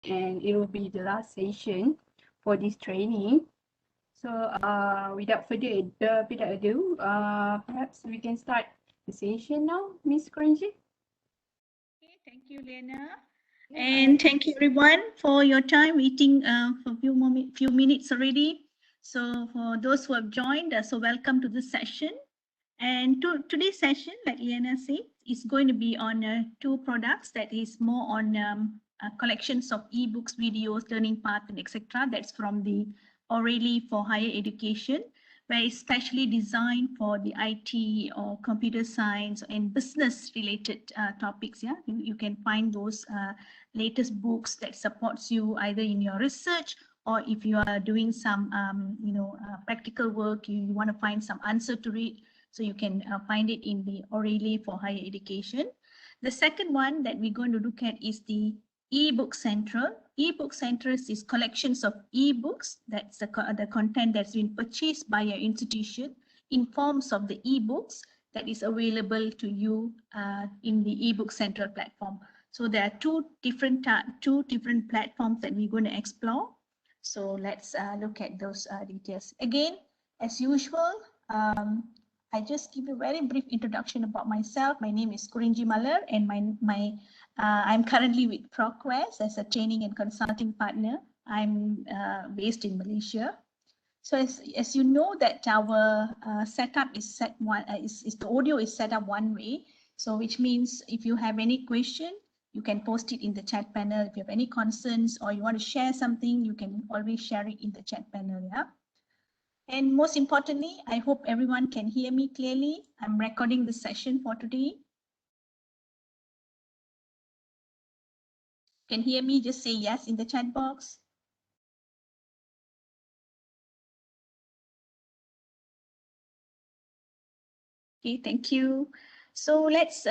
and it will be the last session for this training. So without further ado, perhaps we can start the session now, Miss Kurinji. Okay, thank you, Lena. And thank you everyone for your time waiting for a few minutes already. So for those who have joined, so welcome to this session. And today's session, like Lena said, is going to be on two products. That is more on collections of ebooks, videos, learning path, and etc. That's from the O'Reilly for Higher Education, where it's specially designed for the IT or computer science and business related topics. Yeah, you can find those latest books that supports you either in your research, or if you are doing some practical work, you want to find some answer to read. So you can find it in the O'Reilly for Higher Education. The second one that we're going to look at is the eBook Central. eBook Central is collections of ebooks. That's the content that's been purchased by your institution in forms of the ebooks that is available to you in the eBook Central platform. So there are two different platforms that we're going to explore. So let's look at those details. Again, as usual, I just give you a very brief introduction about myself. My name is Kurinji Malar, and I'm currently with ProQuest as a training and consulting partner. I'm based in Malaysia. So as you know that our setup is the audio is set up one way. So which means if you have any question, you can post it in the chat panel. If you have any concerns or you want to share something, you can always share it in the chat panel. Yeah. And most importantly, I hope everyone can hear me clearly. I'm recording the session for today. Can hear me? Just say yes in the chat box. Okay, thank you. So let's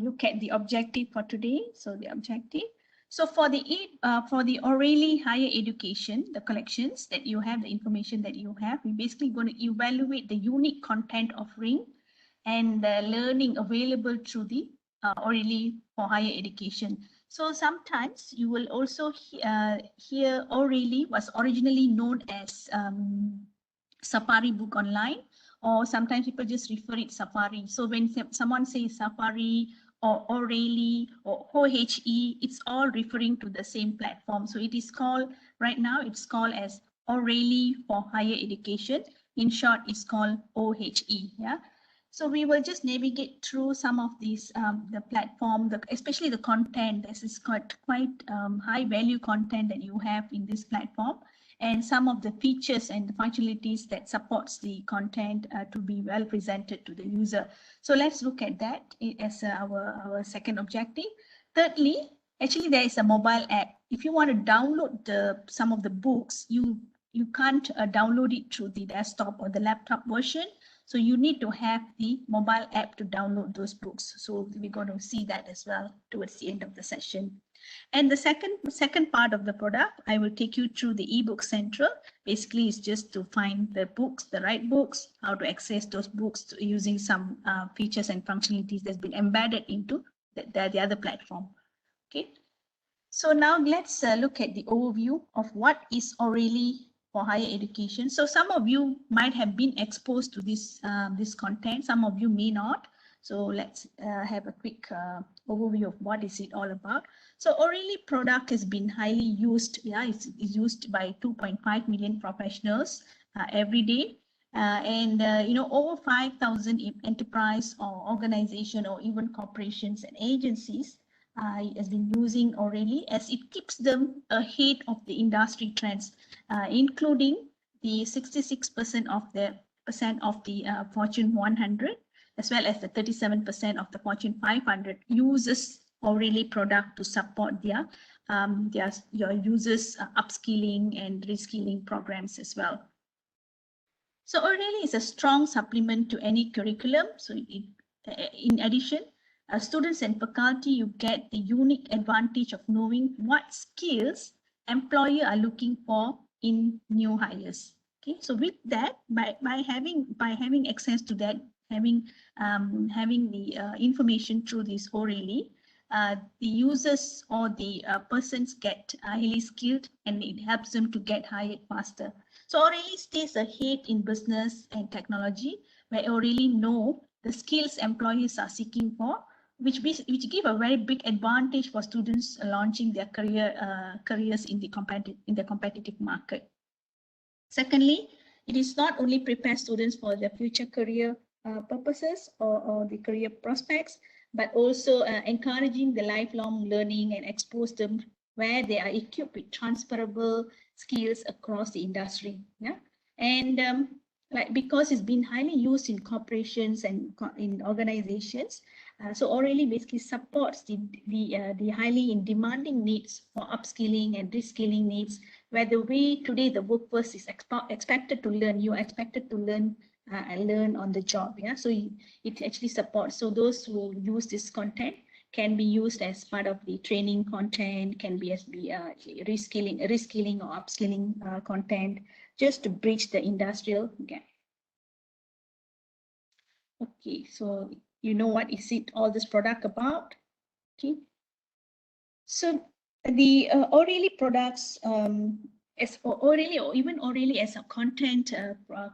look at the objective for today. So the objective. So for the O'Reilly Higher Education, the collections that you have, the information that you have, we're basically going to evaluate the unique content offering and the learning available through the O'Reilly for Higher Education. So sometimes you will also hear O'Reilly was originally known as Safari Book Online, or sometimes people just refer it Safari. So when someone says Safari or O'Reilly or OHE, it's all referring to the same platform. So it is called, right now, it's called as O'Reilly for Higher Education. In short, it's called OHE. Yeah. So we will just navigate through some of these, the platform, especially the content. This is quite high value content that you have in this platform, and some of the features and the functionalities that supports the content to be well presented to the user. So let's look at that as our second objective. Thirdly, actually there is a mobile app. If you want to download some of the books, you can't download it through the desktop or the laptop version. So you need to have the mobile app to download those books. So we're going to see that as well towards the end of the session. And the second part of the product, I will take you through the eBook Central. Basically, it's just to find the books, the right books, how to access those books using some features and functionalities that's been embedded into the other platform. Okay. So now let's look at the overview of what is O'Reilly for Higher Education. So some of you might have been exposed to this content. Some of you may not. So let's have a quick overview of what is it all about. So O'Reilly product has been highly used. Yeah, it's used by 2.5 million professionals every day. Over 5,000 enterprise or organization or even corporations and agencies has been using O'Reilly, as it keeps them ahead of the industry trends, including the 66% of the Fortune 100, as well as the 37% of the Fortune 500 uses O'Reilly product to support their users' upskilling and reskilling programs as well. So O'Reilly is a strong supplement to any curriculum. So in addition, students and faculty, you get the unique advantage of knowing what skills employer are looking for in new hires. Okay, so with that, by having access to that, having the information through this O'Reilly, the users or the persons get highly skilled, and it helps them to get hired faster. So O'Reilly stays ahead in business and technology, where O'Reilly know the skills employees are seeking for, which give a very big advantage for students launching their careers in the competitive market. Secondly, it is not only prepare students for their future career purposes or the career prospects, but also encouraging the lifelong learning and expose them where they are equipped with transferable skills across the industry. Yeah, and because it's been highly used in corporations and in organizations, so O'Reilly basically supports the highly in demanding needs for upskilling and reskilling needs, where the way today the workforce is expected to learn, you are expected to learn and learn on the job. Yeah, so it actually supports. So those who use this content can be used as part of the training content, can be as reskilling or upskilling content, just to bridge the industrial gap. Okay, so you know what is it all this product about? Okay, so the O'Reilly products, as O'Reilly or even O'Reilly as a content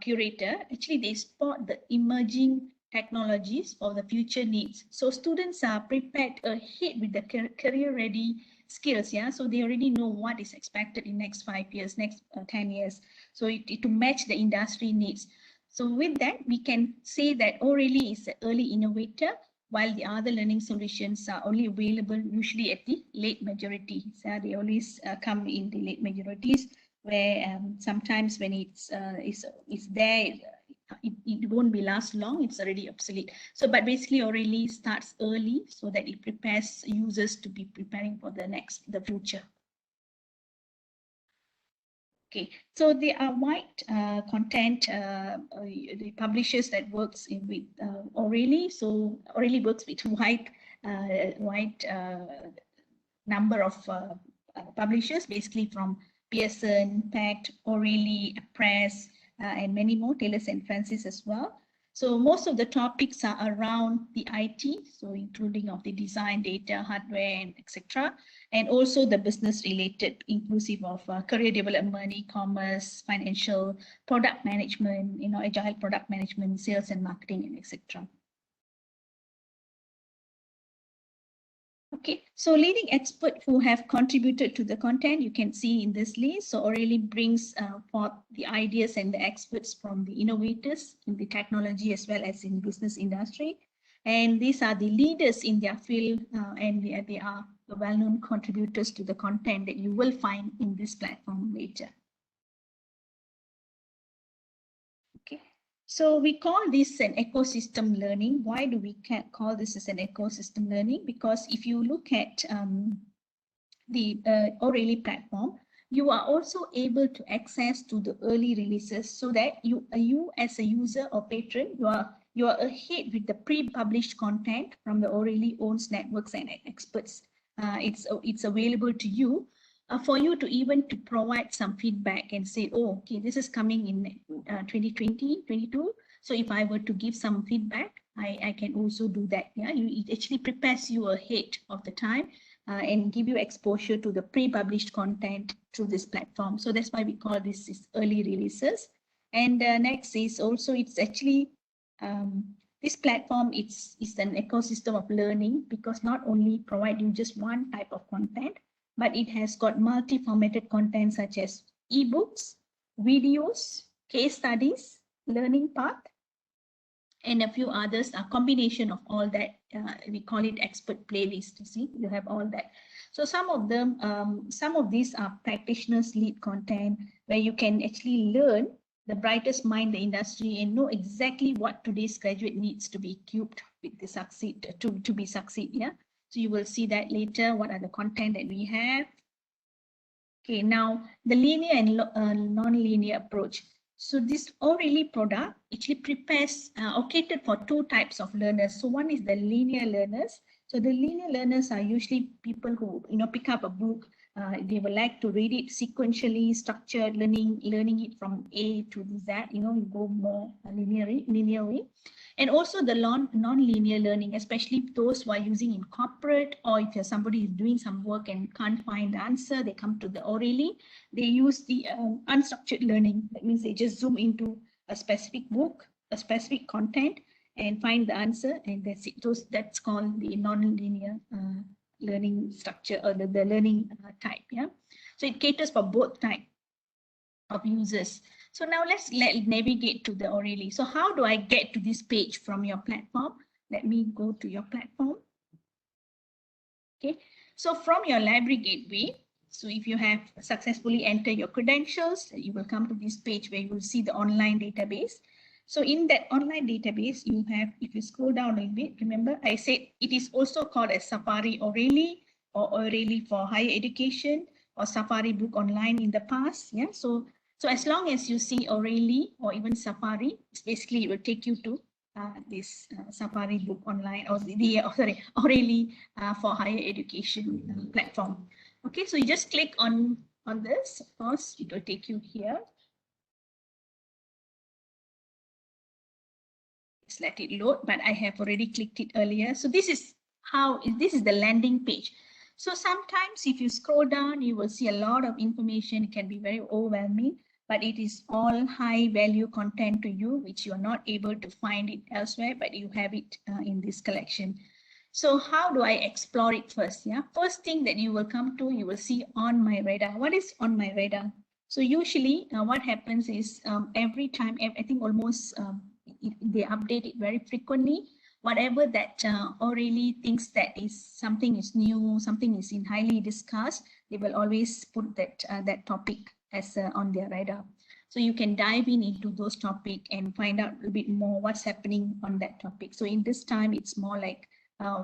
curator, actually they spot the emerging technologies for the future needs. So students are prepared ahead with the career-ready skills. Yeah, so they already know what is expected in next 5 years, next 10 years. So to match the industry needs. So with that, we can say that O'Reilly is an early innovator, while the other learning solutions are only available usually at the late majority. So they always come in the late majorities, where sometimes when it's there, it won't be last long, it's already obsolete. So but basically O'Reilly starts early so that it prepares users to be preparing for the future. Okay, so there are wide content, the publishers that works with O'Reilly. So O'Reilly works with wide number of publishers, basically from Pearson, Pact, O'Reilly, Press, and many more, Taylor & Francis as well. So most of the topics are around the IT, so including of the design, data, hardware, and etc. And also the business related, inclusive of career development, e-commerce, financial, product management, agile product management, sales and marketing, and etc. Okay, so leading experts who have contributed to the content, you can see in this list. So O'Reilly brings forth the ideas and the experts from the innovators in the technology as well as in business industry. And these are the leaders in their field, and they are the well-known contributors to the content that you will find in this platform later. Okay. So we call this an ecosystem learning. Why do we call this as an ecosystem learning? Because if you look at the O'Reilly platform, you are also able to access to the early releases, so that you as a user or patron, you are ahead with the pre-published content from the O'Reilly owns networks and experts. It's available to you. For you to even to provide some feedback and say, oh, okay, this is coming in 2020, 22. So if I were to give some feedback, I can also do that. Yeah, it actually prepares you ahead of the time and give you exposure to the pre-published content through this platform. So that's why we call this early releases. And next is also, it's actually, this platform is an ecosystem of learning, because not only provide you just one type of content, but it has got multi-formatted content such as ebooks, videos, case studies, learning path, and a few others, a combination of all that. We call it expert playlist. You see, you have all that. So some of them, some of these are practitioners lead content, where you can actually learn the brightest mind in the industry and know exactly what today's graduate needs to be equipped with to succeed, to be succeed. Yeah. So you will see that later, what are the content that we have. Okay, now the linear and non-linear approach. So this O'Reilly product actually prepares or catered for two types of learners. So one is the linear learners. So the linear learners are usually people who, pick up a book. They would like to read it sequentially, structured, learning it from A to Z. You go more linear way. And also the non-linear learning, especially those who are using in corporate, or if somebody is doing some work and can't find the answer, they come to the Orally. They use the unstructured learning. That means they just zoom into a specific book, a specific content, and find the answer, and that's it. That's called the non-linear learning structure, or the learning type. Yeah, so it caters for both type of users. So now let's navigate to the Orally. So how do I get to this page from your platform? Let me go to your platform. Okay, so from your library gateway, so if you have successfully entered your credentials, you will come to this page where you will see the online database. So in that online database, you have, if you scroll down a little bit, remember I said it is also called as Safari Orally, or Orally for higher education, or Safari Book Online in the past. Yeah, so as long as you see Orally or even Safari, basically it will take you to this Safari Book Online, or Orally for higher education platform. Okay, so you just click on this. Of course, it will take you here. Just let it load, but I have already clicked it earlier. So this is the landing page. So sometimes if you scroll down, you will see a lot of information. It can be very overwhelming, but it is all high value content to you, which you are not able to find it elsewhere, but you have it in this collection. So how do I explore it first? Yeah, first thing that you will come to, you will see On My Radar. What is On My Radar? So usually what happens is every time, I think almost they update it very frequently. Whatever that Orally thinks that something is new, something is in highly discussed, they will always put that topic as on their radar. So you can dive into those topics and find out a little bit more what's happening on that topic. So in this time, it's more like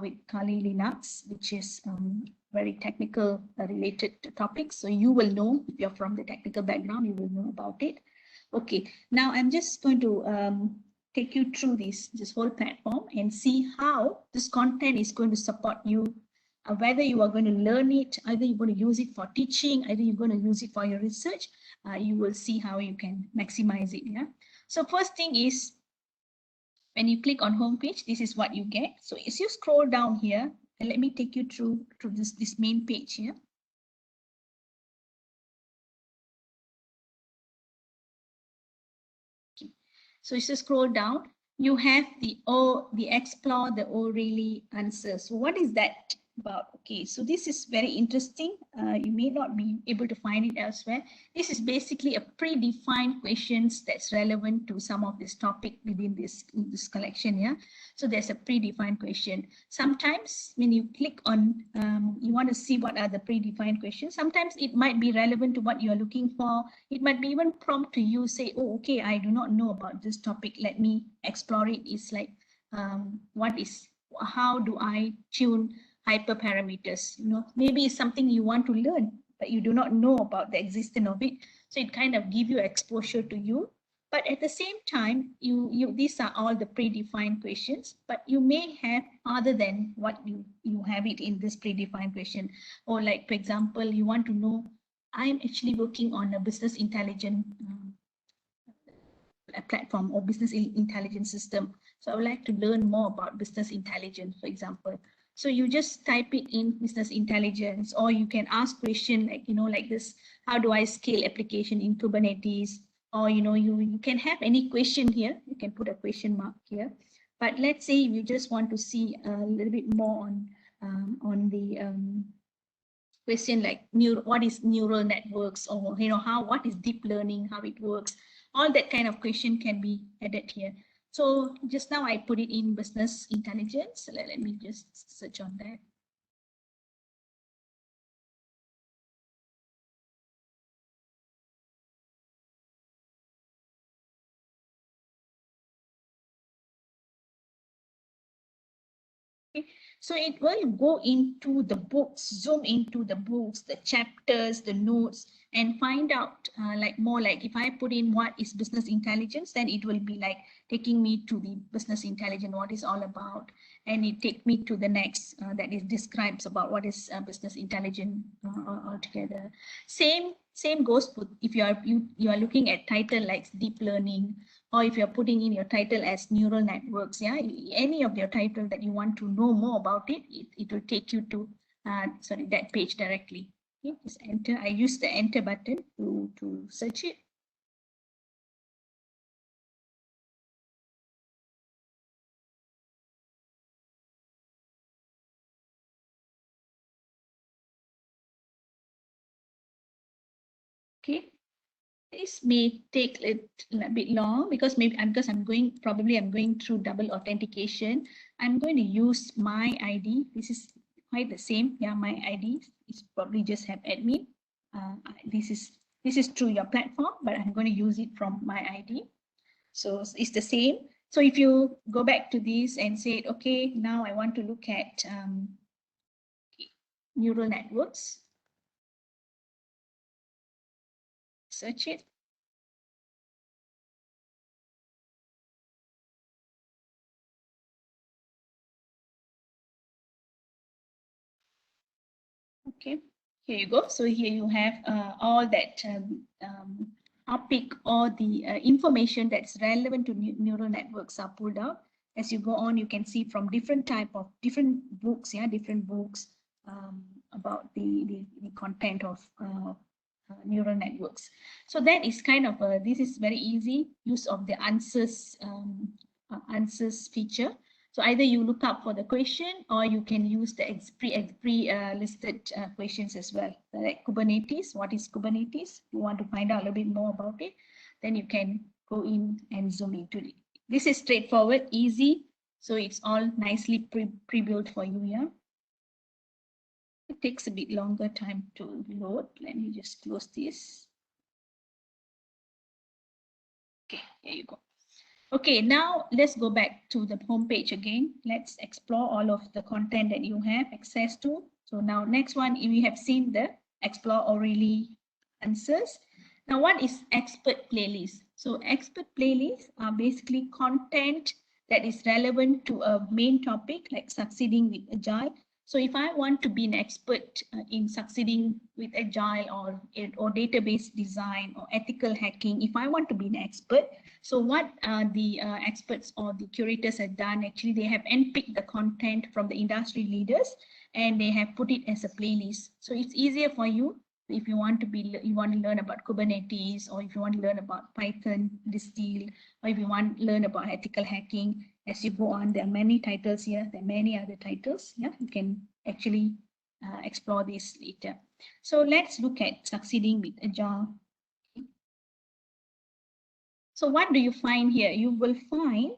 with Kali Linux, which is very technical related topics. So you will know, if you're from the technical background, you will know about it. Okay, now I'm just going to take you through this whole platform and see how this content is going to support you, whether you are going to learn it, either you're going to use it for teaching, either you're going to use it for your research. You will see how you can maximize it. Yeah. So first thing is, when you click on home page, this is what you get. So as you scroll down here, and let me take you through this main page here. Okay. So as you scroll down, you have the explore the Orally answers. So what is that about? Okay, so this is very interesting. You may not be able to find it elsewhere. This is basically a predefined questions that's relevant to some of this topic within this collection. Yeah, so there's a predefined question. Sometimes when you click on, you want to see what are the predefined questions. Sometimes it might be relevant to what you are looking for. It might be even prompt to you, say, oh, okay, I do not know about this topic. Let me explore it. It's like, how do I tune hyperparameters? Maybe it's something you want to learn, but you do not know about the existence of it. So it kind of give you exposure to you. But at the same time, these are all the predefined questions, but you may have other than what you have it in this predefined question. Or like, for example, you want to know, I'm actually working on a business intelligence platform or business intelligence system. So I would like to learn more about business intelligence, for example. So you just type it in business intelligence, or you can ask question like, like this, how do I scale application in Kubernetes? Or, you can have any question here. You can put a question mark here. But let's say you just want to see a little bit more on the question like what is neural networks, or what is deep learning, how it works. All that kind of question can be added here. So just now I put it in business intelligence. Let me just search on that. Okay. So it will go into the books, zoom into the books, the chapters, the notes, and find out like more like if I put in what is business intelligence, then it will be like taking me to the business intelligence, what is all about, and it take me to the next that is describes about what is business intelligence altogether. Same goes with if you are looking at title like deep learning, or if you're putting in your title as neural networks, yeah, any of your title that you want to know more about it, it will take you to that page directly. Okay, just enter. I use the enter button to search it. Okay, this may take a bit long because I'm going through double authentication. I'm going to use my ID. This is quite the same. Yeah, my ID is probably just have admin. This is through your platform, but I'm going to use it from my ID. So it's the same. So if you go back to this and say, okay, now I want to look at neural networks, search it. Okay, here you go. So here you have all that topic or the information that's relevant to neural networks are pulled out. As you go on, you can see from different books, yeah, different books about the content of neural networks. So that is kind of this is very easy use of the answers feature. So either you look up for the question or you can use the listed questions as well. Like Kubernetes, what is Kubernetes? You want to find out a little bit more about it, then you can go in and zoom into it. This is straightforward, easy. So it's all nicely pre-built for you, yeah. It takes a bit longer time to load. Let me just close this. Okay, here you go. Okay, now let's go back to the home page again. Let's explore all of the content that you have access to. So now next one, we have seen the explore orally answers. Now what is expert playlist? So expert playlists are basically content that is relevant to a main topic like succeeding with agile. So if I want to be an expert in succeeding with agile or database design or ethical hacking, if I want to be an expert, so what the experts or the curators have done, actually, they have handpicked the content from the industry leaders and they have put it as a playlist. So it's easier for you if you want to learn about Kubernetes, or if you want to learn about Python, Distill, or if you want to learn about ethical hacking. As you go on, there are many titles here. There are many other titles. Yeah, you can actually explore this later. So let's look at succeeding with agile. So what do you find here? You will find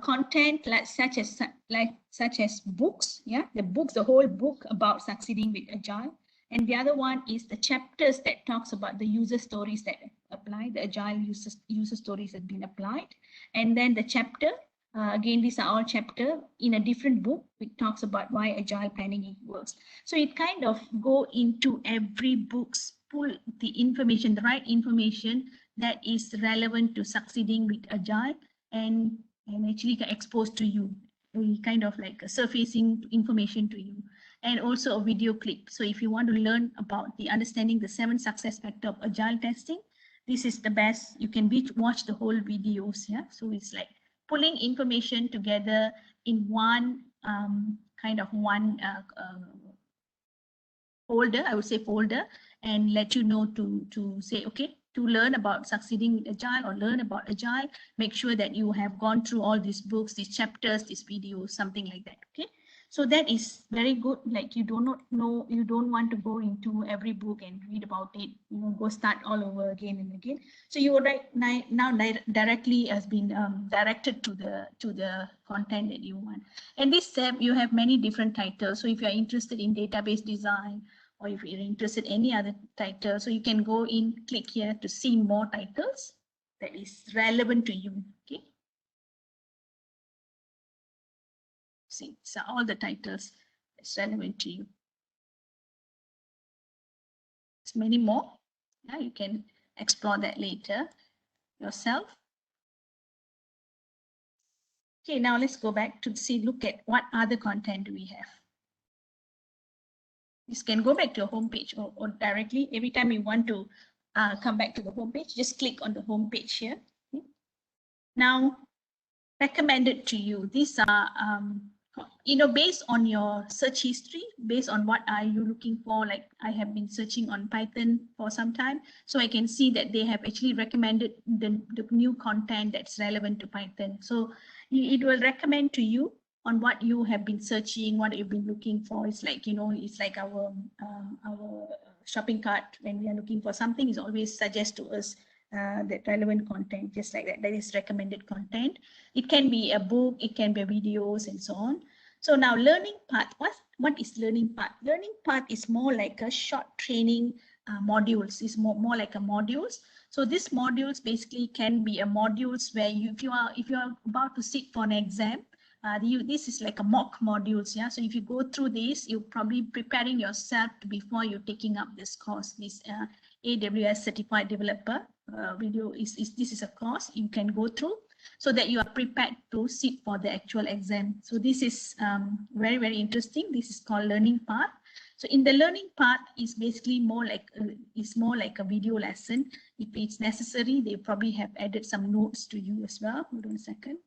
content such as books, yeah, the whole book about succeeding with agile. And the other one is the chapters that talks about the user stories that apply, the agile user stories that have been applied. And then the chapter, again, these are all chapter in a different book, which talks about why agile planning works. So it kind of go into every book's, pull the information, the right information that is relevant to succeeding with agile and actually exposed to you, kind of like surfacing information to you, and also a video clip. So if you want to learn about the understanding the 7 success factors of agile testing, this is the best. You can watch the whole videos. Yeah, so it's like pulling information together in one folder, I would say folder, and let you know to say, okay, to learn about succeeding with agile or learn about agile, make sure that you have gone through all these books, these chapters, these videos, something like that. Okay, so that is very good. Like you don't want to go into every book and read about it, go start all over again and again. So you now directly has been directed to the content that you want. And this tab, you have many different titles. So if you're interested in database design, or if you're interested in any other title, so you can go in, click here to see more titles that is relevant to you. Okay. See, so all the titles that's relevant to you. There's many more. Yeah, you can explore that later yourself. Okay, now let's go back to see, look at what other content do we have. You can go back to your home page or directly. Every time you want to come back to the home page, just click on the home page here. Okay. Now, recommended to you. These are, based on your search history, based on what are you looking for. Like I have been searching on Python for some time, so I can see that they have actually recommended the new content that's relevant to Python. So it will recommend to you on what you have been searching, what you've been looking for. It's like, it's like our shopping cart. When we are looking for something, it always suggests to us that relevant content, just like that. That is recommended content. It can be a book, it can be videos, and so on. So now learning path. What is learning path? Learning path is more like a short training modules. It's more like a modules. So these modules basically can be a modules where if you are about to sit for an exam, this is like a mock modules. Yeah. So if you go through this, you're probably preparing yourself before you're taking up this course. This AWS Certified Developer video this is a course you can go through, so that you are prepared to sit for the actual exam. So this is very, very interesting. This is called learning path. So in the learning path is basically more like a video lesson. If it's necessary, they probably have added some notes to you as well. Hold on a second.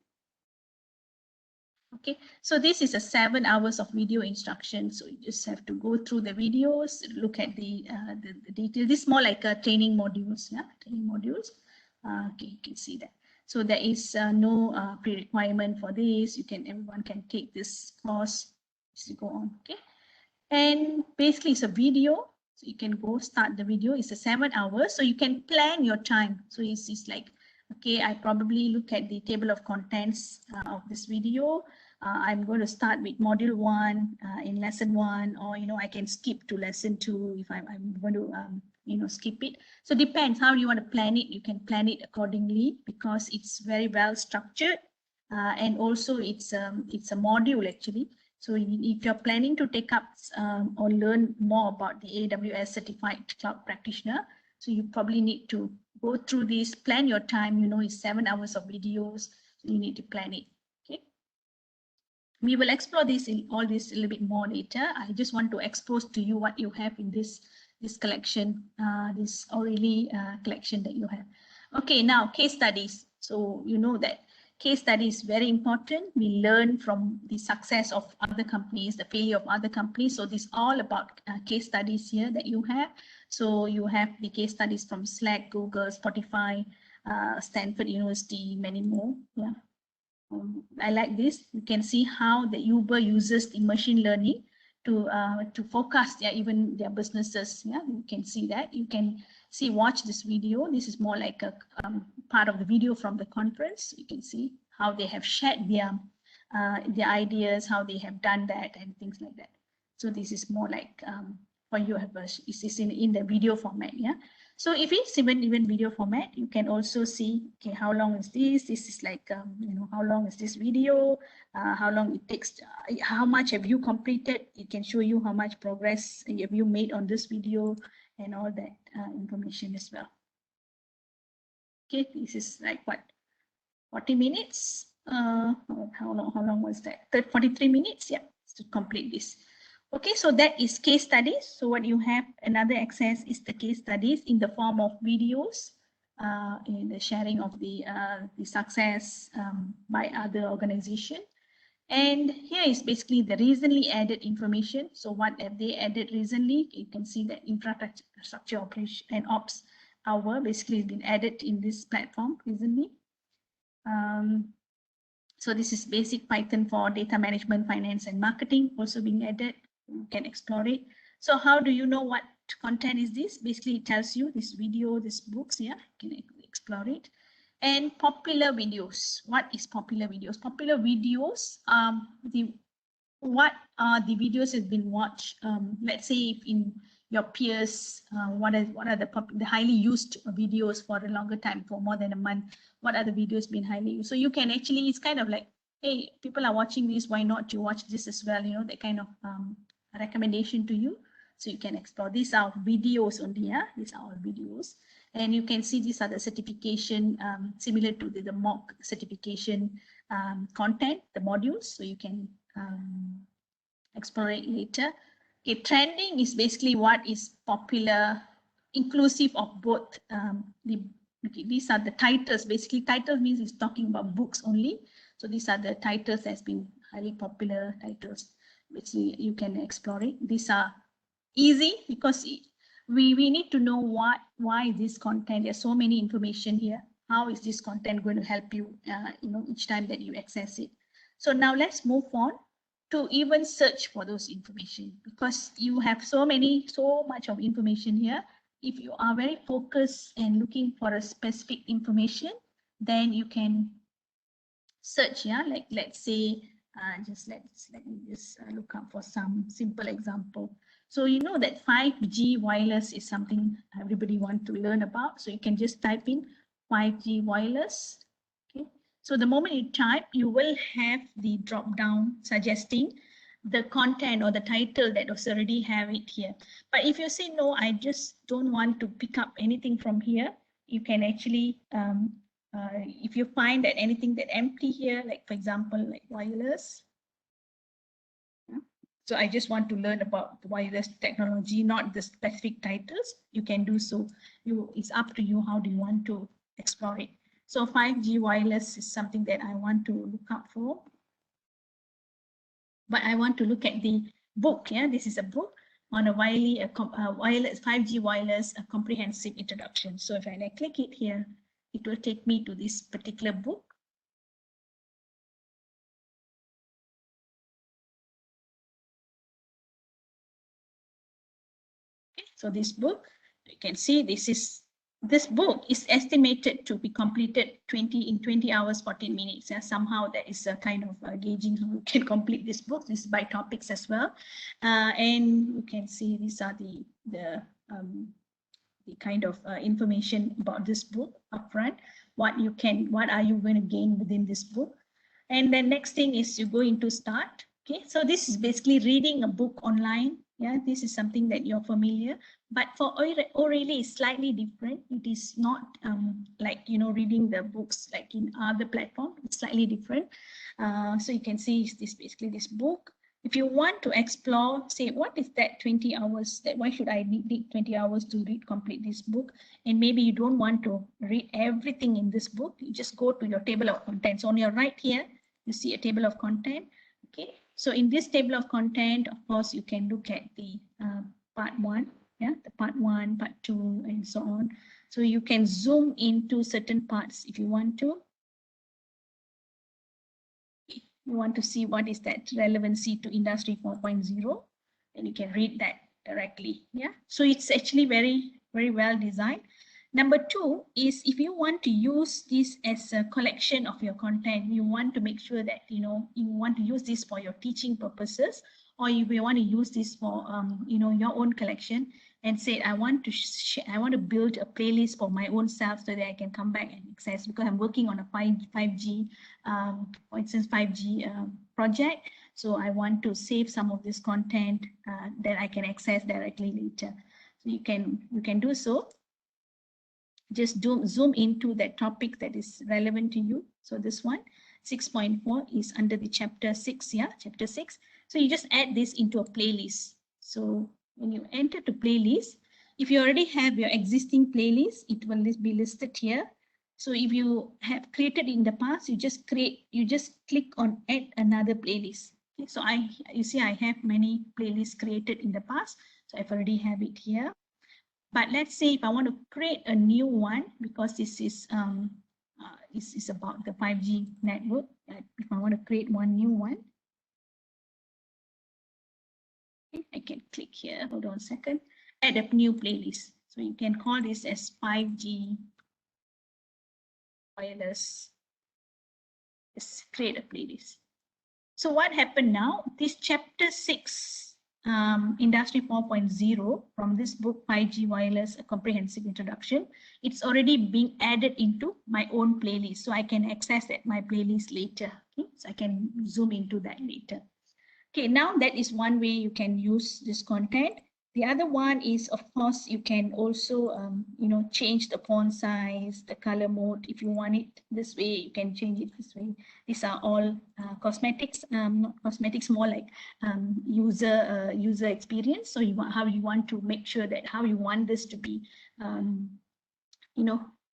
Okay, so this is a 7 hours of video instruction. So you just have to go through the videos, look at the detail. This is more like a training modules, yeah, training modules. Okay, you can see that. So there is no pre-requirement for this. Everyone can take this course as you go on. Okay, and basically it's a video. So you can go start the video. It's a 7 hours. So you can plan your time. So it's like, okay, I probably look at the table of contents of this video. I'm going to start with module 1 in lesson 1, or I can skip to lesson 2 if I'm going to skip it. So depends how you want to plan it. You can plan it accordingly because it's very well structured, and also it's a module actually. So if you're planning to take up or learn more about the AWS Certified Cloud Practitioner, so you probably need to go through this, plan your time. It's 7 hours of videos, so you need to plan it. Okay. We will explore all this a little bit more later. I just want to expose to you what you have in this collection, this O'Reilly collection that you have. Okay, now case studies. So you know that case study is very important. We learn from the success of other companies, the failure of other companies. So this is all about case studies here that you have. So you have the case studies from Slack, Google, Spotify, Stanford University, many more. Yeah, I like this. You can see how the Uber uses the machine learning to forecast even their businesses. Yeah, you can see that. You can see, watch this video. This is more like a part of the video from the conference. You can see how they have shared their ideas, how they have done that, and things like that. So this is more like for you have is in the video format. Yeah. So if it's even video format, you can also see, okay, how long is this? This is like how long is this video? How long it takes? How much have you completed? It can show you how much progress have you made on this video, and all that information as well. Okay, this is like what, 40 minutes? How long was that? 43 minutes, yeah, to complete this. Okay, so that is case studies. So what you have, another access is the case studies in the form of videos, in the sharing of the success by other organization. And here is basically the recently added information. So what have they added recently? You can see that infrastructure operation and ops hour basically has been added in this platform recently. So this is basic Python for data management, finance, and marketing also being added. You can explore it. So how do you know what content is this? Basically, it tells you this video, this books. Yeah, you can explore it. And popular videos. What is popular videos? Popular videos, what are the videos has been watched? Let's say if in your peers, what are the highly used videos for a longer time, for more than a month? What are the videos being highly used? So you can actually, it's kind of like hey, people are watching this, why not you watch this as well, you know, that kind of recommendation to you. So you can explore. These are videos only, yeah, these are all videos. And you can see these are the certification, similar to the mock certification content, the modules. So you can explore it later. Okay, trending is basically what is popular, inclusive of both. Okay, these are the titles. Basically, title means it's talking about books only. So these are the titles that's been highly popular titles, which you can explore it. These are easy because we need to know why this content. There's so many information here. How is this content going to help you? You know, each time that you access it. So now let's move on to even search for those information, because you have so much of information here. If you are very focused and looking for a specific information, then you can search, yeah, like let's say let me just look up for some simple example. So you know that 5G wireless is something everybody want to learn about, so you can just type in 5G wireless. Okay, so the moment you type, you will have the drop down suggesting the content or the title that was already have it here. But if you say no, I just don't want to pick up anything from here, you can actually if you find that anything that empty here, like for example, like wireless. So I just want to learn about the wireless technology, not the specific titles. You can do so. It's up to you. How do you want to explore it? So 5G wireless is something that I want to look up for. But I want to look at the book. Yeah, this is a book on a wireless 5G wireless, a comprehensive introduction. So if I click it here, it will take me to this particular book. So this book, you can see this book is estimated to be completed in 20 hours, 14 minutes. Yeah, somehow that is a kind of gauging how you can complete this book. This is by topics as well. And you can see these are the kind of information about this book upfront. What are you going to gain within this book? And then next thing is you go into start. Okay, so this is basically reading a book online. Yeah, this is something that you're familiar, but for O'Reilly is slightly different. It is not like, you know, reading the books like in other platform. It's slightly different. So you can see this basically this book. If you want to explore, say, what is that 20 hours? That why should I need 20 hours to complete this book? And maybe you don't want to read everything in this book. You just go to your table of contents. On your right here, you see a table of content. Okay, so in this table of content, of course, you can look at the part 1, yeah, the part 1, part 2, and so on. So you can zoom into certain parts if you want to. You want to see what is that relevancy to industry 4.0, and you can read that directly. Yeah, so it's actually very well designed. Number 2 is if you want to use this as a collection of your content, you want to make sure that you want to use this for your teaching purposes, or if you want to use this for your own collection, and say I want to build a playlist for my own self so that I can come back and access, because I'm working on a 5G for instance 5G project, so I want to save some of this content that I can access directly later. So you can do so. Just zoom into that topic that is relevant to you. So this one 6.4 is under the chapter 6. Yeah, chapter 6. So you just add this into a playlist. So when you enter the playlist, if you already have your existing playlist, it will be listed here. So if you have created in the past, you just click on add another playlist. Okay, so you see I have many playlists created in the past, so I've already have it here. But let's say if I want to create a new one, because this is about the 5G network. If I want to create one new one, I can click here. Hold on a second. Add a new playlist. So you can call this as 5G wireless. Just create a playlist. So what happened now? This chapter 6. Industry 4.0 from this book 5G wireless, a comprehensive introduction, it's already being added into my own playlist, so I can access that my playlist later. Okay, so I can zoom into that later. Okay, now that is one way you can use this content. The other one is, of course, you can also, change the font size, the color mode. If you want it this way, you can change it this way. These are all cosmetics, not cosmetics, more like user experience. So how you want to make sure that how you want this to be,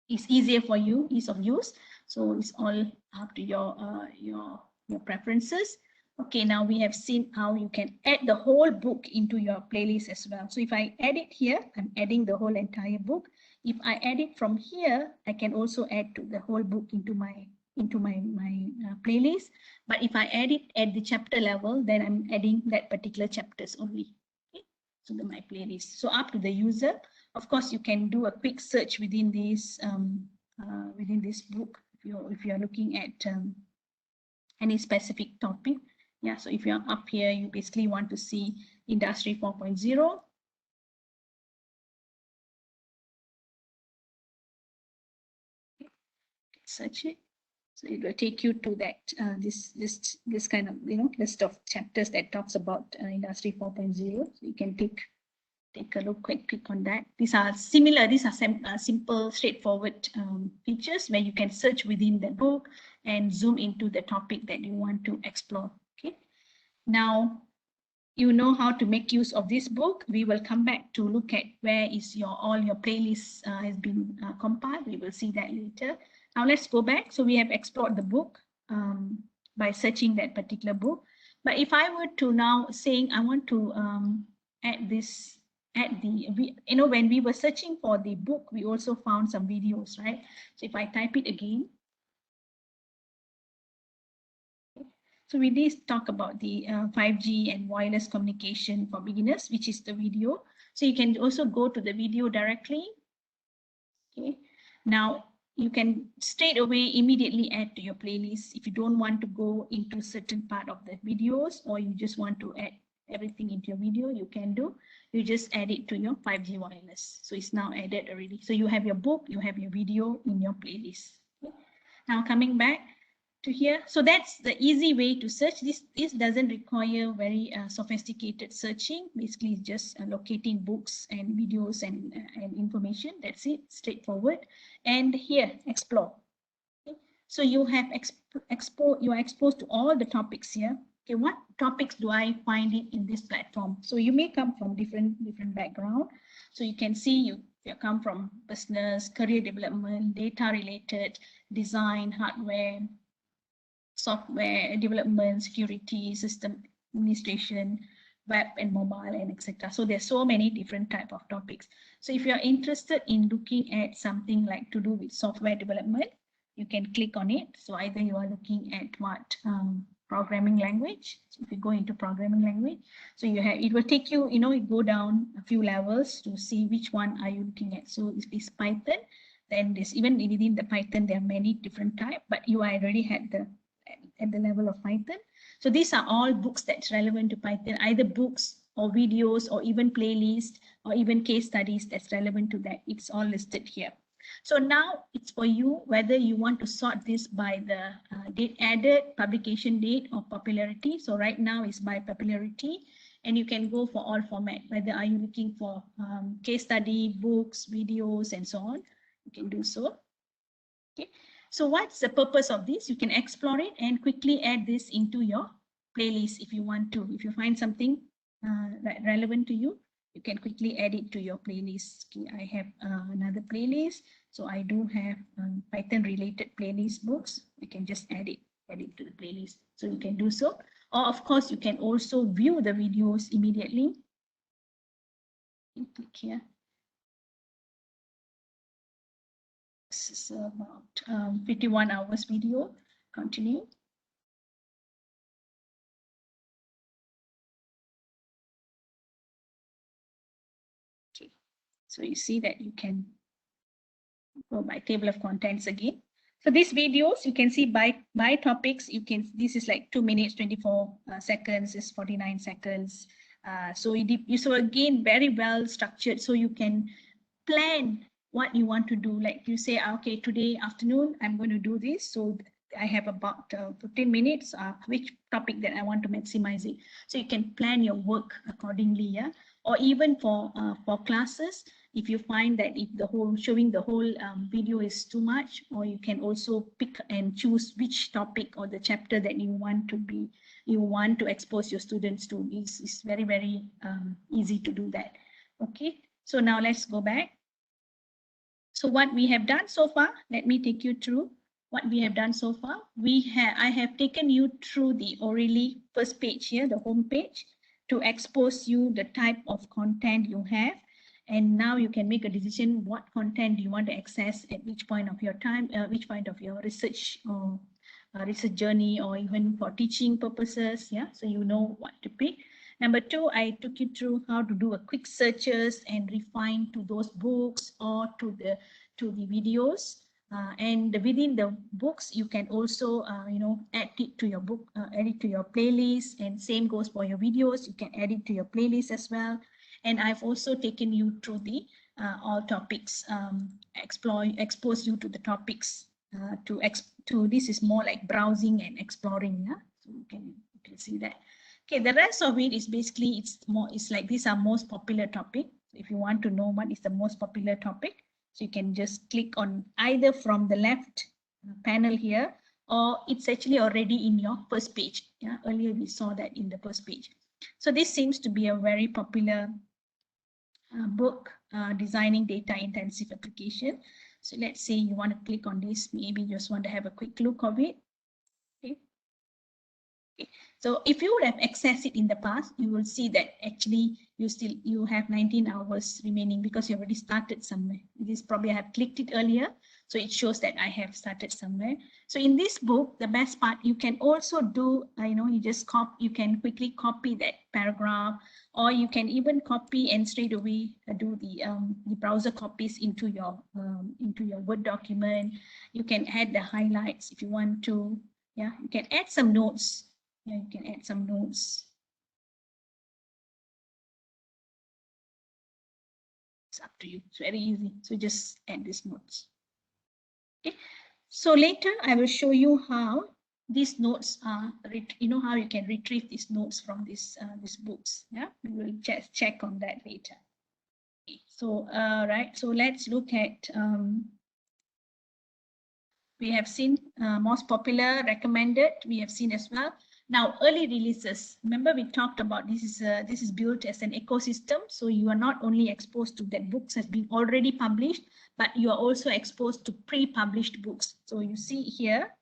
it's easier for you, ease of use. So it's all up to your preferences. Okay, now we have seen how you can add the whole book into your playlist as well. So if I add it here, I'm adding the whole entire book. If I add it from here, I can also add to the whole book into my playlist. But if I add it at the chapter level, then I'm adding that particular chapters only. Okay, so my playlist. So up to the user. Of course, you can do a quick search within this book if you're looking at any specific topic. Yeah, so if you're up here, you basically want to see Industry 4.0. Search it. So it will take you to that this kind of list of chapters that talks about Industry 4.0. So you can take a look, click on that. These are similar. These are simple, straightforward features where you can search within the book and zoom into the topic that you want to explore. Okay. Now, you know how to make use of this book. We will come back to look at where is all your playlists has been compiled. We will see that later. Now let's go back. So we have explored the book by searching that particular book. But if I were to now saying I want to add this, when we were searching for the book, we also found some videos, right? So if I type it again. So we did talk about the 5G and wireless communication for beginners, which is the video. So you can also go to the video directly. Okay. Now you can straight away immediately add to your playlist if you don't want to go into a certain part of the videos, or you just want to add everything into your video. You can do. You just add it to your 5G wireless. So it's now added already. So you have your book, you have your video in your playlist. Okay. Now coming back to here, so that's the easy way to search. This doesn't require very sophisticated searching. Basically, it's just locating books and videos and information. That's it, straightforward. And here, explore. Okay. So you have you are exposed to all the topics here. Okay, what topics do I find it in this platform? So you may come from different background. So you can see you come from business, career development, data related, design, hardware, software development, security, system administration, web and mobile, and etc. So there's so many different type of topics. So if you're interested in looking at something like to do with software development, you can click on it. So either you are looking at what programming language. So if you go into programming language, so you have, it will take you, you go down a few levels to see which one are you looking at. So if it's Python, then this, even within the Python, there are many different types, but you already had at the level of Python. So these are all books that's relevant to Python, either books or videos or even playlists or even case studies that's relevant to that. It's all listed here. So now it's for you whether you want to sort this by the date added, publication date, or popularity. So right now it's by popularity, and you can go for all format. Whether are you looking for case study, books, videos, and so on, you can do so. Okay. So what's the purpose of this? You can explore it and quickly add this into your playlist if you want to. If you find something relevant to you, you can quickly add it to your playlist. Okay, I have another playlist. So I do have Python related playlist books. You can just add it to the playlist. So you can do so. Or of course, you can also view the videos immediately. You click here. This is about 51 hours video. Continue. Okay, so you see that you can go by table of contents again. So these videos, you can see by topics, this is like 2 minutes, 24 seconds, is 49 seconds. So again, very well structured. So you can plan what you want to do. Like you say, okay, today afternoon, I'm going to do this. So I have about 15 minutes, which topic that I want to maximize it. So you can plan your work accordingly, yeah. Or even for classes, if you find that if the whole showing the whole video is too much, or you can also pick and choose which topic or the chapter that you want to expose your students to. It's very, very easy to do that. Okay, so now let's go back. So what we have done so far, let me take you through what we have done so far. I have taken you through the orally first page here, the home page, to expose you the type of content you have. And now you can make a decision what content you want to access at which point of your time, which point of your research or research journey, or even for teaching purposes. Yeah, so you know what to pick. Number two, I took you through how to do a quick searches and refine to those books or to the videos. And within the books, you can also, add it to your book, add it to your playlist, and same goes for your videos. You can add it to your playlist as well. And I've also taken you through the all topics, expose you to the topics. This is more like browsing and exploring. Yeah? So you can see that. Okay, the rest of it is basically it's like these are most popular topic. If you want to know what is the most popular topic, so you can just click on either from the left panel here, or it's actually already in your first page. Yeah, earlier we saw that in the first page. So this seems to be a very popular book, designing data intensive application. So let's say you want to click on this, maybe you just want to have a quick look of it. Okay. Okay. So if you would have accessed it in the past, you will see that actually you have 19 hours remaining because you already started somewhere. This probably I have clicked it earlier, so it shows that I have started somewhere. So in this book, the best part, you can also do, you can quickly copy that paragraph, or you can even copy and straight away do the browser copies into your Word document. You can add the highlights if you want to. Yeah, you can add some notes. Yeah, you can add some notes. It's up to you. It's very easy. So just add these notes. Okay. So later I will show you how these notes are, how you can retrieve these notes from these books. Yeah, we will just check on that later. Okay. So right. So let's look at. We have seen most popular, recommended. We have seen as well. Now, early releases. Remember, we talked about this is built as an ecosystem. So you are not only exposed to that books has been already published, but you are also exposed to pre-published books. So you see here,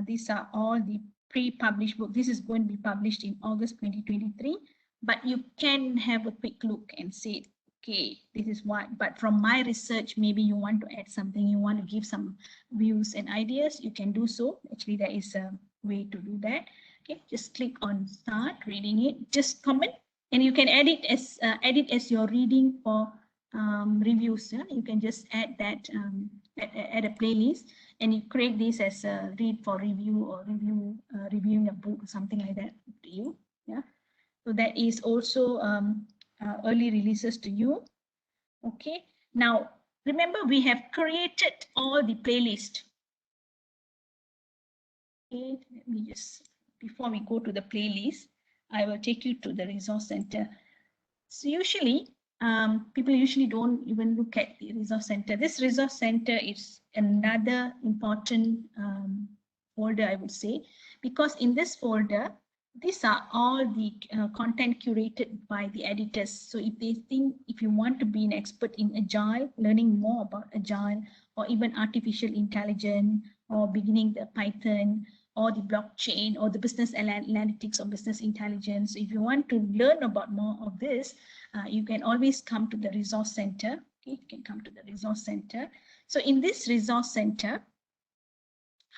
these are all the pre-published books. This is going to be published in August 2023, but you can have a quick look and see, okay, this is what, but from my research, maybe you want to add something, you want to give some views and ideas, you can do so. Actually, there is a way to do that. Okay, just click on start reading it, just comment, and you can add it as your reading for reviews. Yeah? You can just add that, add a playlist, and you create this as a read for review or reviewing a book or something like that to you. Yeah, so that is also early releases to you. Okay, now remember we have created all the playlist. Okay, let me just, before we go to the playlist, I will take you to the resource center. So usually people usually don't even look at the resource center. This resource center is another important folder, I would say, because in this folder, these are all the content curated by the editors. So if they think, if you want to be an expert in Agile, learning more about Agile, or even artificial intelligence, or beginning the Python, or the blockchain, or the business analytics or business intelligence, if you want to learn about more of this, you can always come to the resource center. Okay, you can come to the resource center. So in this resource center,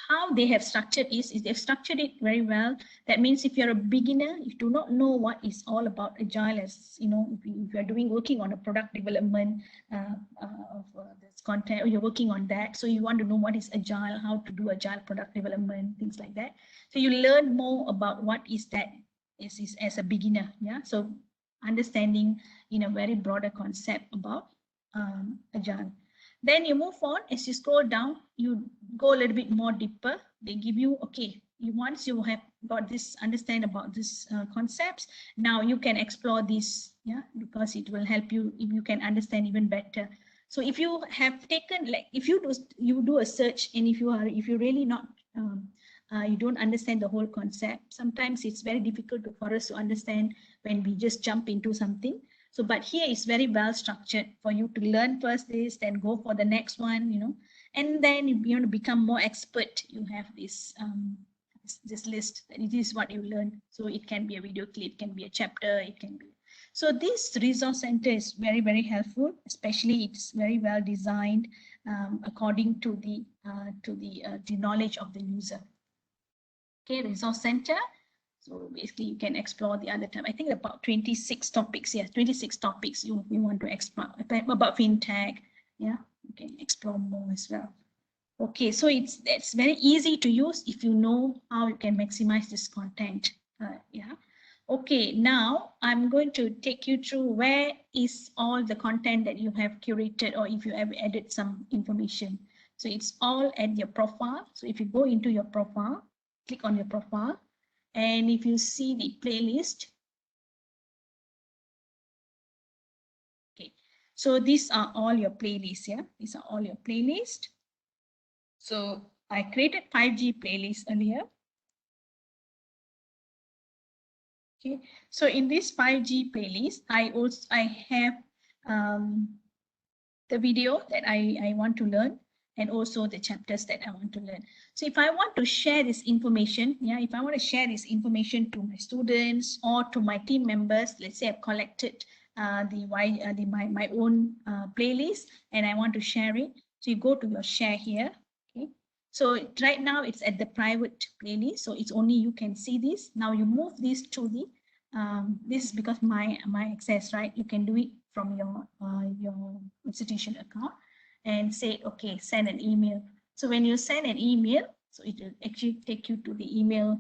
how they have structured is they've structured it very well. That means if you're a beginner, you do not know what is all about Agile, as you know, if you're working on a product development of this content, or you're working on that, so you want to know what is Agile, how to do Agile product development, things like that. So you learn more about what is that is as a beginner. Yeah, so understanding in a very broader concept about Agile. Then you move on, as you scroll down, you go a little bit more deeper. they give you, okay, once you have got this, understand about this concepts, now you can explore this, yeah, because it will help you if you can understand even better. So if you have taken, like, if you do a search, and if you really not you don't understand the whole concept, sometimes it's very difficult for us to understand when we just jump into something. So, but here is very well structured for you to learn first this, then go for the next one, you know, and then if you want to become more expert, you have this this list, and it is what you learn. So it can be a video clip, it can be a chapter, it can be. So this resource center is very, very helpful, especially it's very well designed according to the knowledge of the user. Okay, resource center. So basically you can explore the other time. I think about 26 topics. Yes, 26 topics you want to explore about fintech. Yeah, you can explore more as well. Okay, so it's very easy to use if you know how you can maximize this content. Yeah. Okay, now I'm going to take you through where is all the content that you have curated, or if you have added some information. So it's all at your profile. So if you go into your profile, click on your profile, and if you see the playlist, okay, so these are all your playlists. Yeah, these are all your playlists. So I created 5G playlist earlier. Okay, so in this 5G playlist, I have the video that I want to learn, and also the chapters that I want to learn. So if I want to share this information, yeah, if I want to share this information to my students or to my team members, let's say I've collected my own playlist and I want to share it. So you go to your share here. Okay. So right now it's at the private playlist, so it's only you can see this. Now you move this to the this is because my access, right? You can do it from your institution account and say, okay, send an email. So when you send an email, so it will actually take you to the email.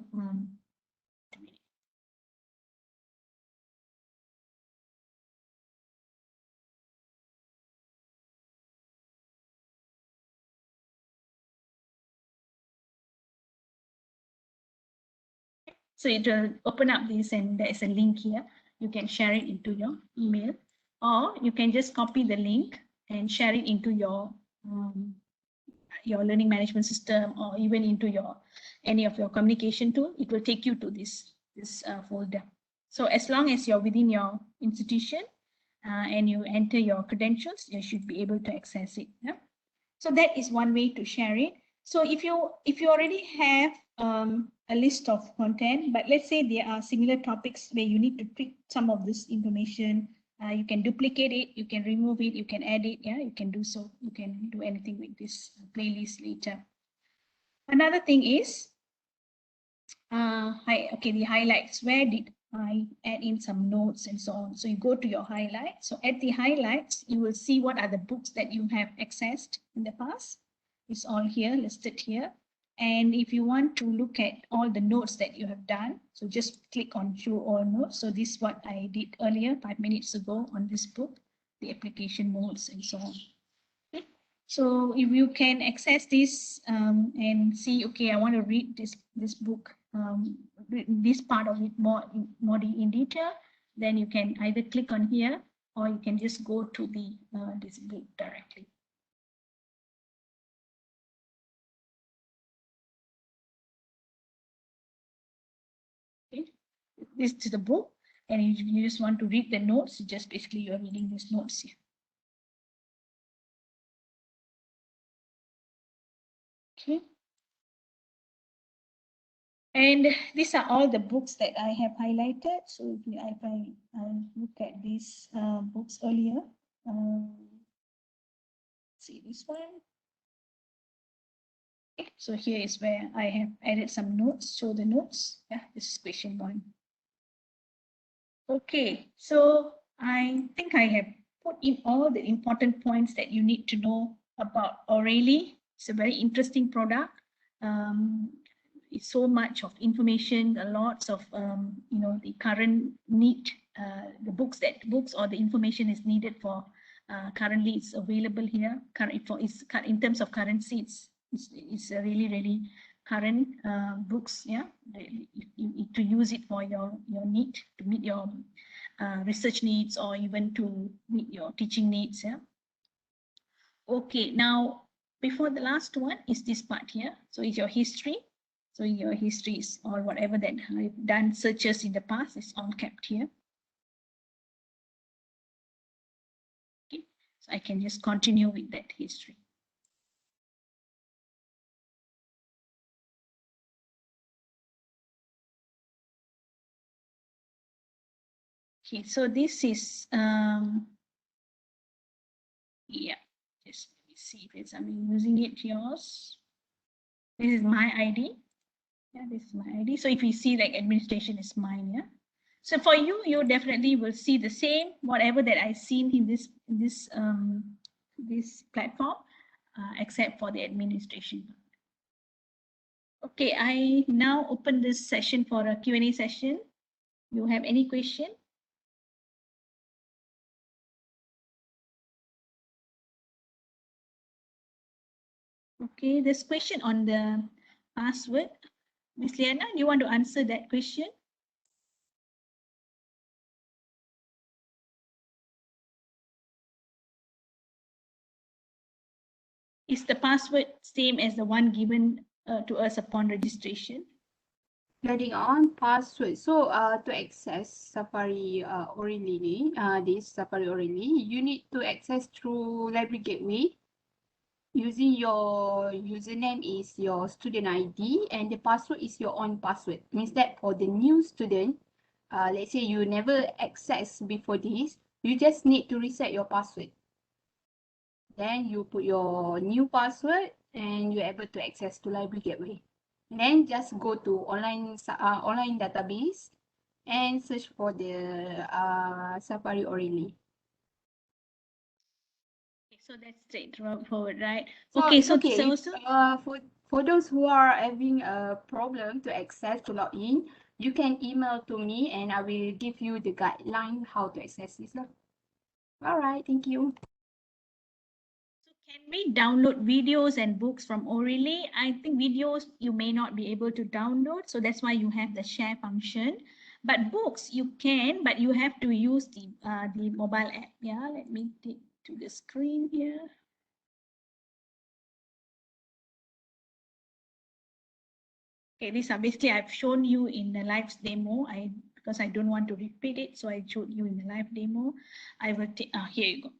So it will open up this, and there is a link here. You can share it into your email, or you can just copy the link and share it into your learning management system, or even into your any of your communication tool. It will take you to this folder. So as long as you're within your institution and you enter your credentials, you should be able to access it. Yeah? So that is one way to share it. So if you already have a list of content, but let's say there are similar topics where you need to tweak some of this information, you can duplicate it, you can remove it, you can add it. Yeah, you can do so. You can do anything with this playlist later. Another thing is, the highlights. Where did I add in some notes and so on? So you go to your highlights. So at the highlights, you will see what are the books that you have accessed in the past. It's all here, listed here. And if you want to look at all the notes that you have done, so just click on show all notes. So this is what I did earlier, 5 minutes ago on this book, the application notes and so on. Okay. So if you can access this and see, okay, I want to read this book, this part of it more in detail, then you can either click on here, or you can just go to the this book directly. Okay. This is the book, and you just want to read the notes, just basically you're reading these notes here. Okay. And these are all the books that I have highlighted. So if I look at these books earlier, see this one. Okay, so here is where I have added some notes. Show the notes. Yeah, this is question 1. Okay, so I think I have put in all the important points that you need to know about O'Reilly. It's a very interesting product. It's so much of information, lots of the current need, the books or the information is needed for. Currently, it's available here. In terms of currency, it's really current books, yeah, to use it for your need to meet your research needs or even to meet your teaching needs, yeah. Okay, now before the last one is this part here. So it's your history. So your histories or whatever that I've done searches in the past is all kept here. Okay, so I can just continue with that history. Okay, so this is yeah, just let me see if it's I'm using it yours. This is my ID. Yeah, this is my ID. So if you see like administration is mine, yeah. So for you, you definitely will see the same whatever that I've seen in this platform, except for the administration. Okay, I now open this session for a Q&A session. You have any question? Okay, this question on the password. Ms. Liana, you want to answer that question? Is the password same as the one given to us upon registration? Loading on password. So to access Safari Aurelie, this Safari Aurelie, you need to access through Library Gateway. Using your username is your student ID and the password is your own password. Means that for the new student, let's say you never access before this, you just need to reset your password. Then you put your new password and you're able to access to Library Gateway. And then just go to online database and search for the Safari Aurelie. So that's straightforward, right? So okay, it's so okay. also For those who are having a problem to access to log in, you can email to me and I will give you the guideline how to access this. All right, thank you. so can we download videos and books from Aurelie? I think videos you may not be able to download, so that's why you have the share function. But books you can, but you have to use the mobile app. Yeah, let me take to the screen here. Okay, these are basically I've shown you in the live demo. Because I don't want to repeat it, so I showed you in the live demo. I will take here you go.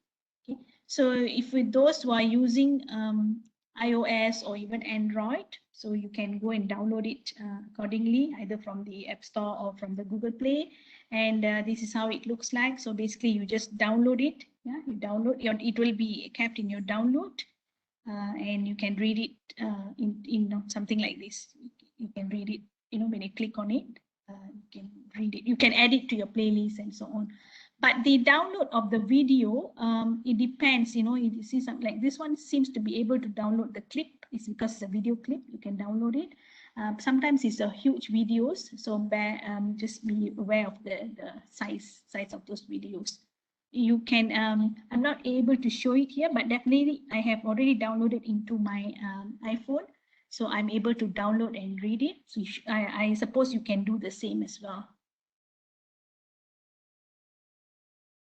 Okay, so if with those who are using iOS or even Android, so you can go and download it accordingly, either from the App Store or from the Google Play. And this is how it looks like. So basically, you just download it. Yeah, you download it will be kept in your download, and you can read it in something like this. You can read it. You know, when you click on it, you can read it. You can add it to your playlist and so on. But the download of the video, it depends, you know, you see something like this one seems to be able to download the clip. It's because it's a video clip, you can download it. Sometimes it's a huge videos, so just be aware of the size of those videos. You can, I'm not able to show it here, but definitely I have already downloaded into my iPhone. So I'm able to download and read it. So I suppose you can do the same as well.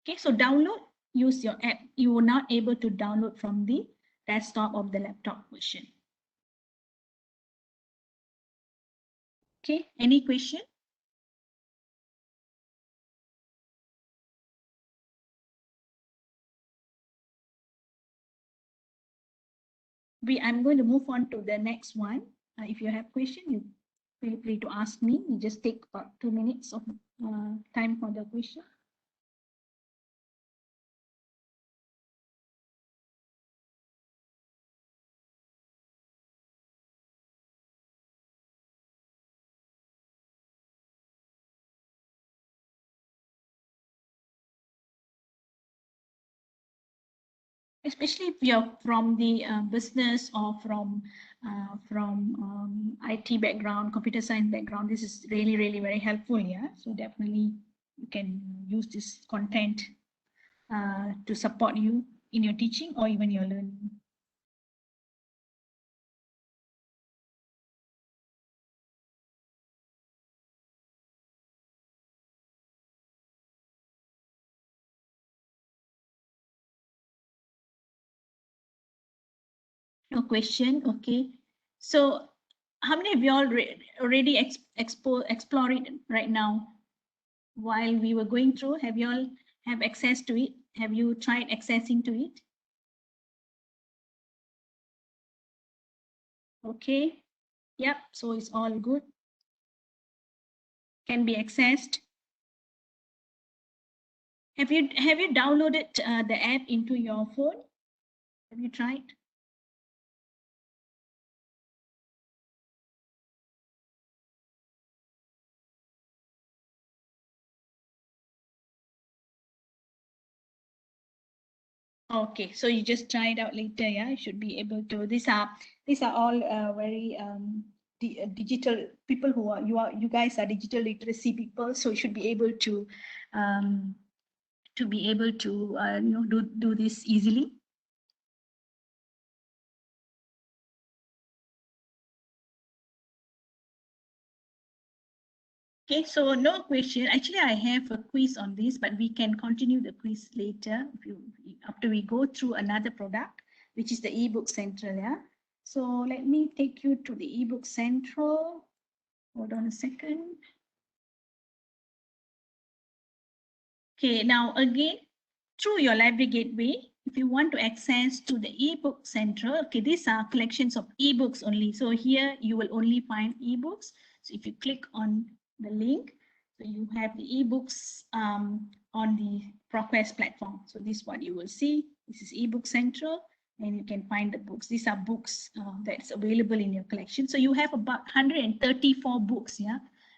Okay, so download, use your app. You are not able to download from the desktop of the laptop version. Okay, any question? I'm going to move on to the next one. If you have question, you feel free to ask me. You just take about 2 minutes of time for the question. Especially if you're from the business or from IT background, computer science background, this is really, really very helpful. Yeah, so definitely you can use this content to support you in your teaching or even your learning. No question. Okay. So how many of you all already explore it right now? While we were going through, have you all have access to it? Have you tried accessing to it? Okay. Yep. So it's all good. Can be accessed. Have you downloaded the app into your phone? Have you tried? Okay, so you just try it out later. Yeah, you should be able to. These are all very digital people who are you guys are digital literacy people, so you should be able to be able to do this easily. Okay, so no question. Actually, I have a quiz on this, but we can continue the quiz later after we go through another product, which is the eBook Central. Yeah. So let me take you to the eBook Central. Hold on a second. Okay, now again, through your library gateway, if you want to access to the eBook Central, okay, these are collections of ebooks only. So here you will only find ebooks. So if you click on the link, so you have the ebooks on the ProQuest platform. So this is what you will see. This is eBook Central, and you can find the books. These are books that's available in your collection. So you have about 134 books. Yeah.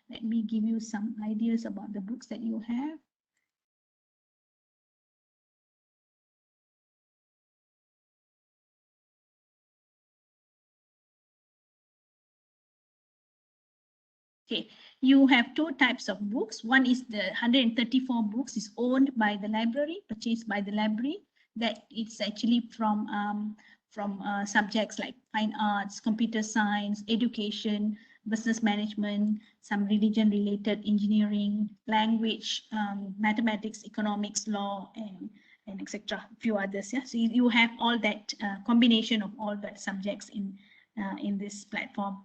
Let me give you some ideas about the books that you have. Okay, you have two types of books. One is the 134 books is owned by the library, purchased by the library. That it's actually from subjects like fine arts, computer science, education, business management, some religion-related engineering, language, mathematics, economics, law, and etc. A few others. Yeah, so you have all that combination of all that subjects in this platform.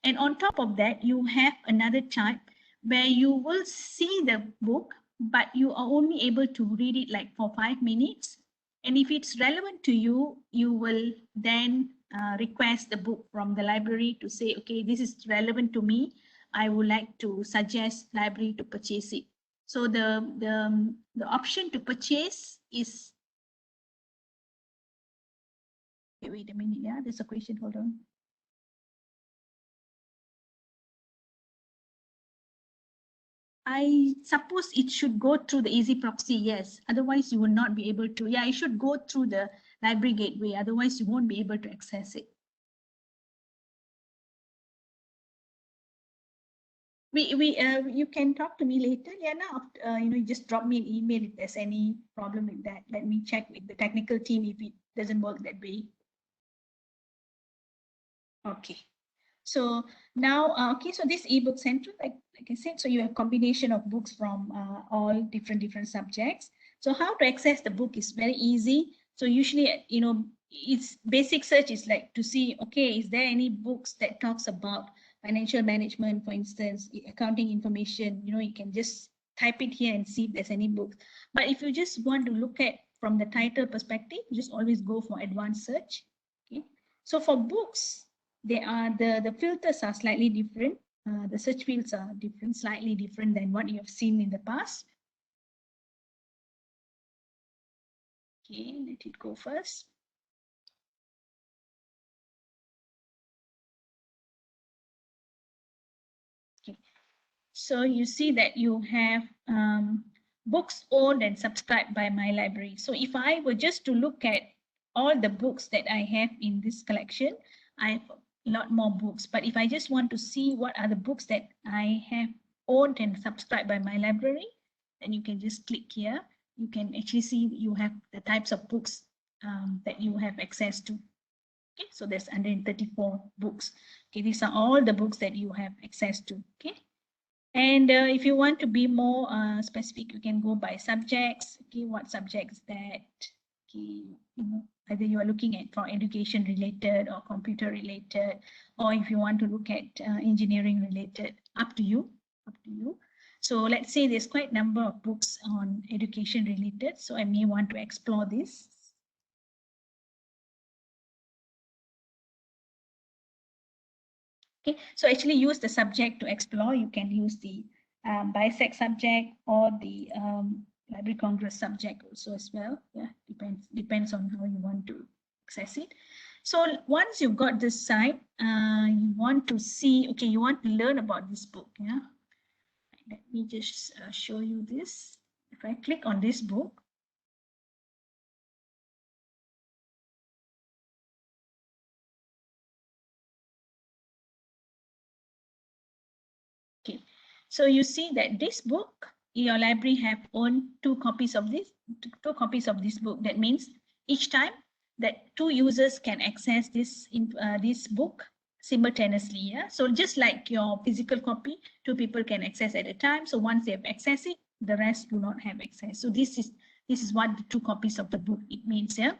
And on top of that, you have another chart where you will see the book, but you are only able to read it like for 5 minutes. And if it's relevant to you, you will then request the book from the library to say, okay, this is relevant to me. I would like to suggest library to purchase it. So the option to purchase is, wait a minute, yeah, there's a question, hold on. I suppose it should go through the easy proxy, yes. Otherwise, you will not be able to. Yeah, it should go through the library gateway. Otherwise, you won't be able to access it. You can talk to me later. Yeah, now you just drop me an email if there's any problem with that. Let me check with the technical team if it doesn't work that way. Okay. So now, okay, so this eBook Central, like I said, so you have combination of books from all different subjects. So how to access the book is very easy. So usually, it's basic search is like to see, okay, is there any books that talks about financial management, for instance, accounting information, you can just type it here and see if there's any books. But if you just want to look at from the title perspective, just always go for advanced search. Okay. So for books, they are the filters are slightly different. The search fields are slightly different than what you have seen in the past. Okay, let it go first. Okay, so you see that you have books owned and subscribed by my library. So if I were just to look at all the books that I have in this collection, I have a lot more books. But if I just want to see what are the books that I have owned and subscribed by my library, then you can just click here. You can actually see you have the types of books that you have access to. Okay, so there's 134 books. Okay, these are all the books that you have access to. Okay, and if you want to be more specific, you can go by subjects. Okay, what subjects that Okay, either you are looking at for education related or computer related, or if you want to look at engineering related, up to you, up to you. So let's say there's quite a number of books on education related, so I may want to explore this. Okay, so actually use the subject to explore. You can use the BISEC subject or the Library Congress subject also as well. Yeah, depends on how you want to access it. So once you've got this site, you want to see, okay, you want to learn about this book. Yeah, let me just show you this. If I click on this book, okay, so you see that this book, your library have owned two copies of this book. That means each time that two users can access this book simultaneously. Yeah, so just like your physical copy, two people can access at a time. So once they have accessed it, the rest do not have access. So this is what the two copies of the book it means. Yeah,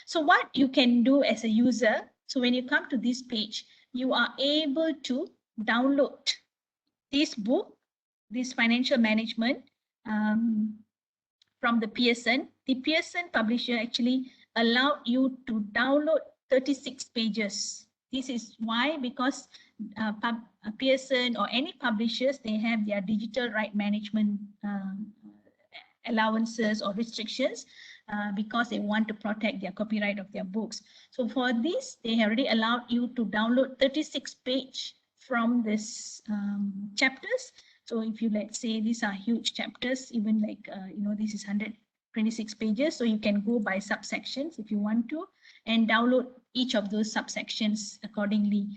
so what you can do as a user, so when you come to this page, you are able to download this book, this financial management, from the Pearson. The Pearson publisher actually allowed you to download 36 pages. This is why, because Pearson or any publishers, they have their digital right management allowances or restrictions because they want to protect their copyright of their books. So for this, they have already allowed you to download 36 pages from this chapters. So if you, let's say, these are huge chapters, even like, this is 126 pages. So you can go by subsections if you want to, and download each of those subsections accordingly.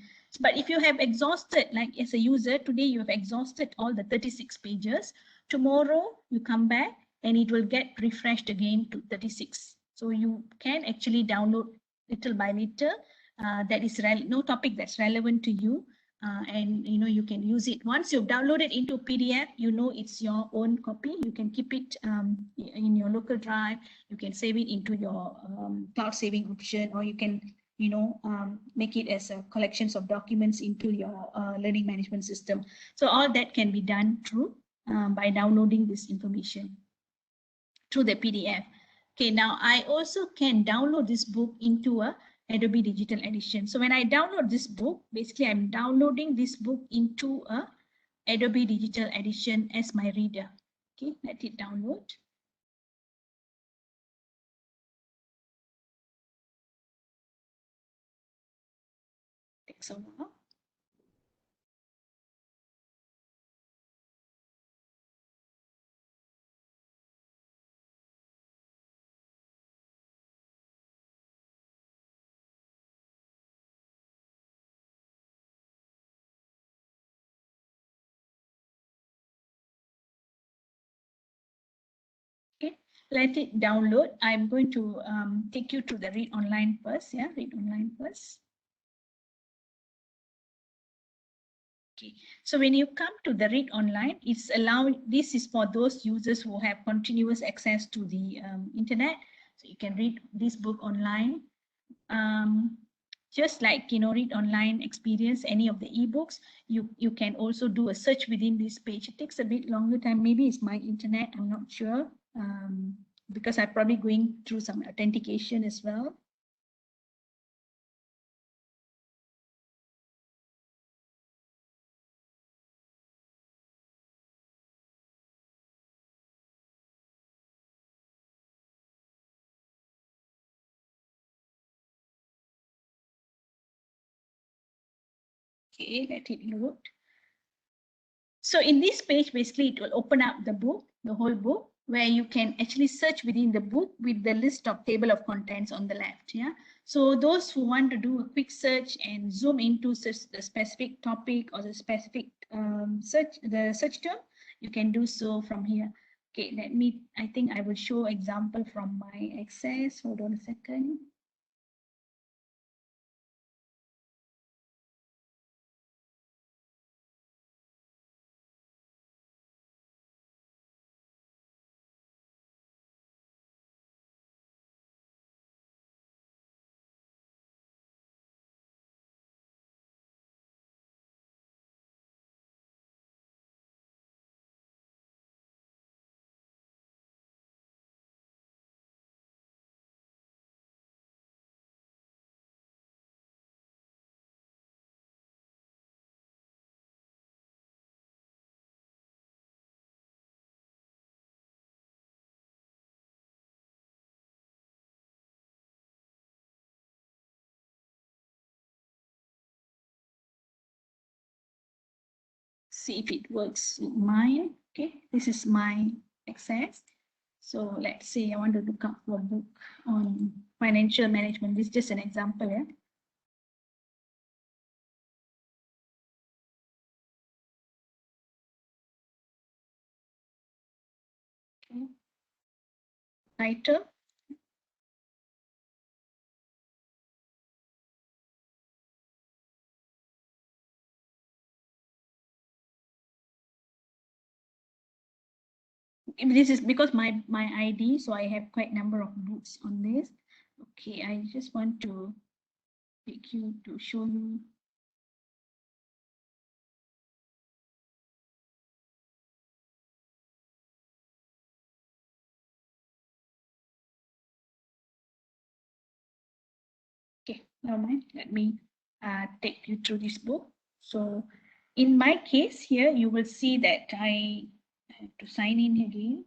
But if you have exhausted, like as a user, today you have exhausted all the 36 pages, tomorrow you come back and it will get refreshed again to 36. So you can actually download little by little. That is no topic that's relevant to you. And you can use it. Once you've downloaded into PDF, it's your own copy. You can keep it in your local drive. You can save it into your cloud saving option, or you can make it as a collections of documents into your learning management system. So all that can be done through by downloading this information through the PDF. Okay, now I also can download this book into a Adobe Digital Edition. So when I download this book, basically I'm downloading this book into a Adobe Digital Edition as my reader. Okay, let it download. Takes a while. Okay, let it download. I'm going to take you to the read online first. Yeah, read online first. Okay, so when you come to the read online, it's allowed, this is for those users who have continuous access to the internet. So you can read this book online. Just like, read online experience, any of the ebooks, you can also do a search within this page. It takes a bit longer time. Maybe it's my internet, I'm not sure, because I'm probably going through some authentication as well. Okay, let it load. So in this page, basically, it will open up the book, the whole book, where you can actually search within the book with the list of table of contents on the left. Yeah. So those who want to do a quick search and zoom into the specific topic or the specific search term, you can do so from here. Okay, I think I will show example from my Access. Hold on a second. see if it works with mine. Okay, this is my access. So let's say I want to look up for a book on financial management. This is just an example. Yeah? Okay. Title. This is because my ID, so I have quite a number of books on this. Okay, I just want to take you to show you. Okay, never mind. Let me take you through this book. So in my case here, you will see that I have to sign in again.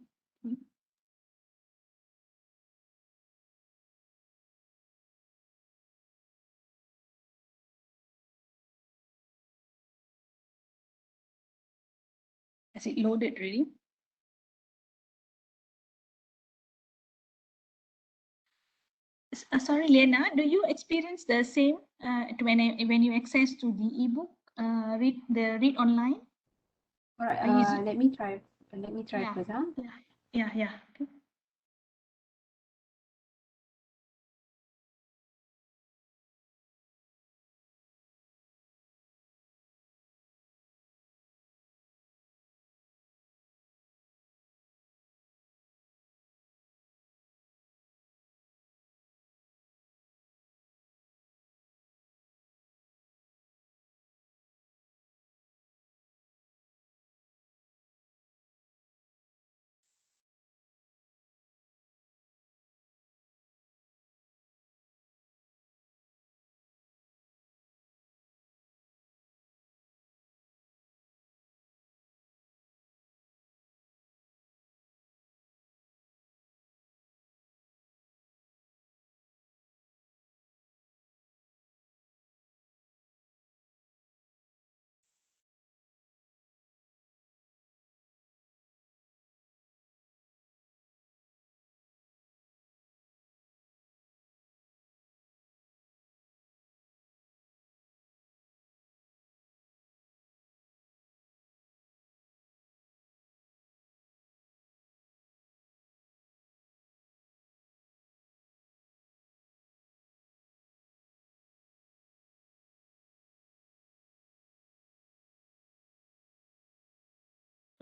Has it loaded really? Sorry, Lena, do you experience the same when you access to the ebook, read online? All right, let me try. Yeah. First. Huh? Yeah. Okay.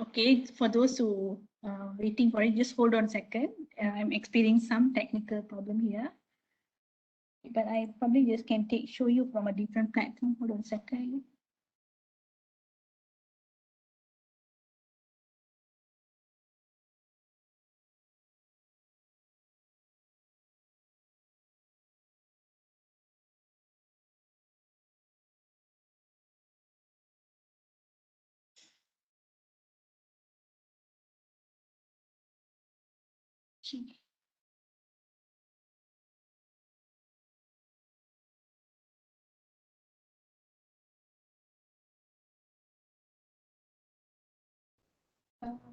Okay, for those who are waiting for it, just hold on a second. I'm experiencing some technical problem here, but I probably just can show you from a different platform. Hold on a second.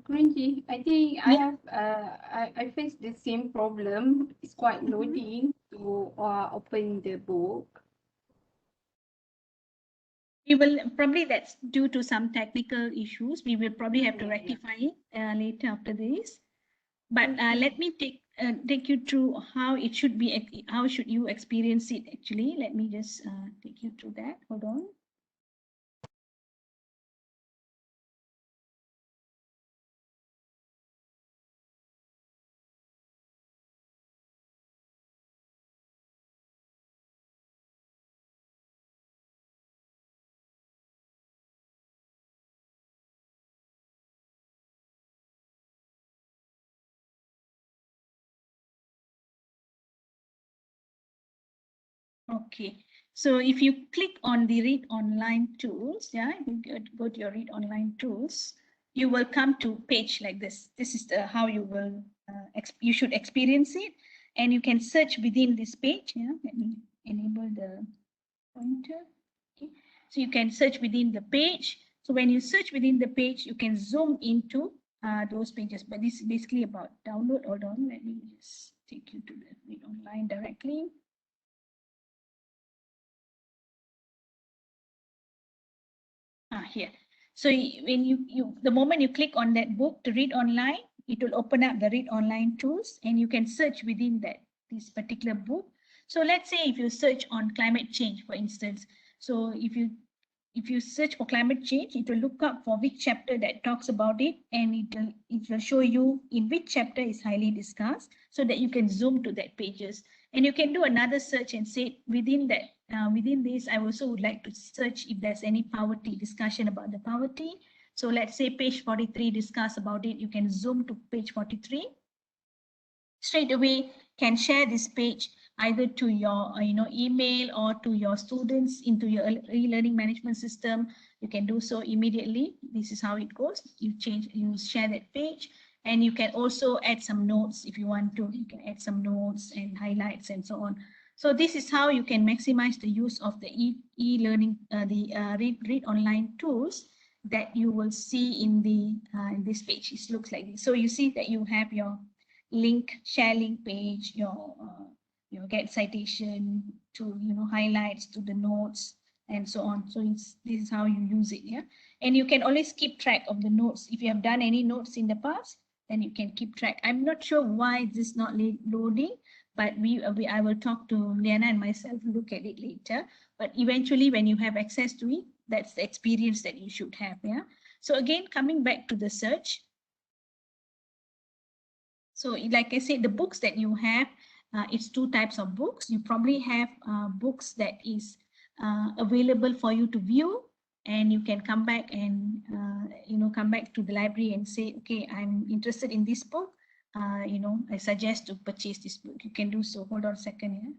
Kurinji, I think I Yeah. have I faced the same problem. It's quite Mhm. loading to open the book. We will probably, that's due to some technical issues. We will probably have to Yeah. rectify it later after this. But Okay. let me take you through how it should be, how should you experience it actually. Let me just take you through that. Hold on. Okay, so if you click on the read online tools, yeah, you go to your read online tools, you will come to page like this. This is how you will you should experience it, and you can search within this page. Yeah, let me enable the pointer. Okay, so you can search within the page. So when you search within the page, you can zoom into those pages. But this is basically about download. Hold on, let me just take you to the read online directly. Here. So when the moment you click on that book to read online, it will open up the read online tools, and you can search within this particular book. So let's say if you search on climate change, for instance. So if you search for climate change, it will look up for which chapter that talks about it, and it will show you in which chapter is highly discussed, so that you can zoom to that pages. And you can do another search and say within that, within this, I also would like to search if there's any poverty discussion about the poverty. So let's say page 43 discuss about it. You can zoom to page 43. Straight away can share this page either to your email or to your students into your e-learning management system. You can do so immediately. This is how it goes. You share that page, and you can also add some notes if you want to. You can add some notes and highlights and so on. So this is how you can maximize the use of the e-learning, read online tools that you will see in this page. It looks like this. So you see that you have your share link page, your get citation to highlights to the notes and so on. So this is how you use it. Yeah, and you can always keep track of the notes. If you have done any notes in the past, then you can keep track. I'm not sure why this is not loading, but I will talk to Liana and myself, look at it later. But eventually, when you have access to it, that's the experience that you should have. Yeah. So again, coming back to the search. So like I said, the books that you have, it's two types of books. You probably have books that is available for you to view, and you can come back and come back to the library and say, okay, I'm interested in this book. I suggest to purchase this book. You can do so. Hold on a second here.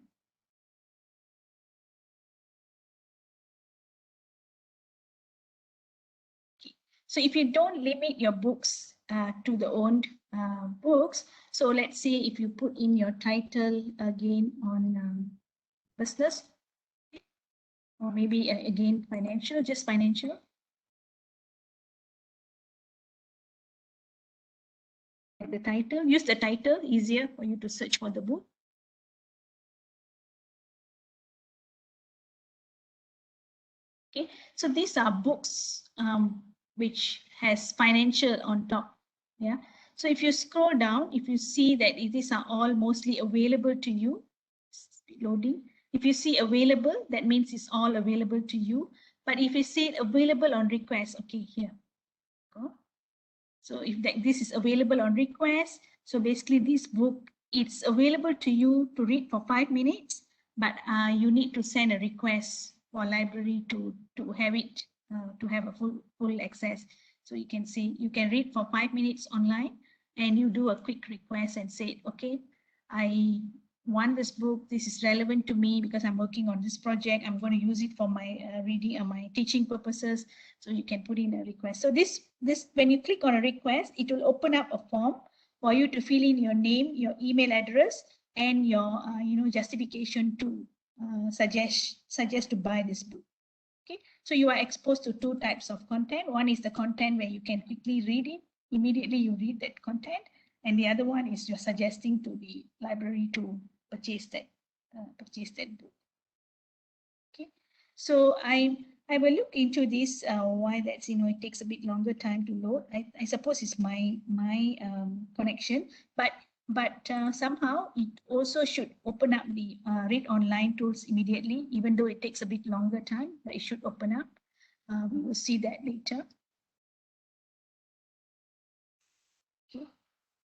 Okay. So if you don't limit your books to the owned books, so let's say if you put in your title again on business, or maybe again financial, just financial. The title, use the title, easier for you to search for the book. Okay, so these are books which has financial on top. Yeah, so if you scroll down, if you see that these are all mostly available to you, loading. If you see available, that means it's all available to you. But if you see it available on request, okay, here. Go. So if this is available on request, so basically this book, it's available to you to read for 5 minutes, but you need to send a request for library to have it, to have a full access. So you can see, you can read for 5 minutes online, and you do a quick request and say, okay, I want this book, this is relevant to me because I'm working on this project, I'm going to use it for my reading and my teaching purposes. So you can put in a request. So this when you click on a request, it will open up a form for you to fill in your name, your email address, and your justification to suggest to buy this book. Okay, so you are exposed to two types of content. One is the content where you can quickly read it, immediately you read that content, and the other one is you're suggesting to the library to purchase that book. Okay, so I will look into this, why that's it takes a bit longer time to load. I suppose it's my connection, but somehow it also should open up the read online tools immediately, even though it takes a bit longer time, but it should open up. We will see that later. Okay,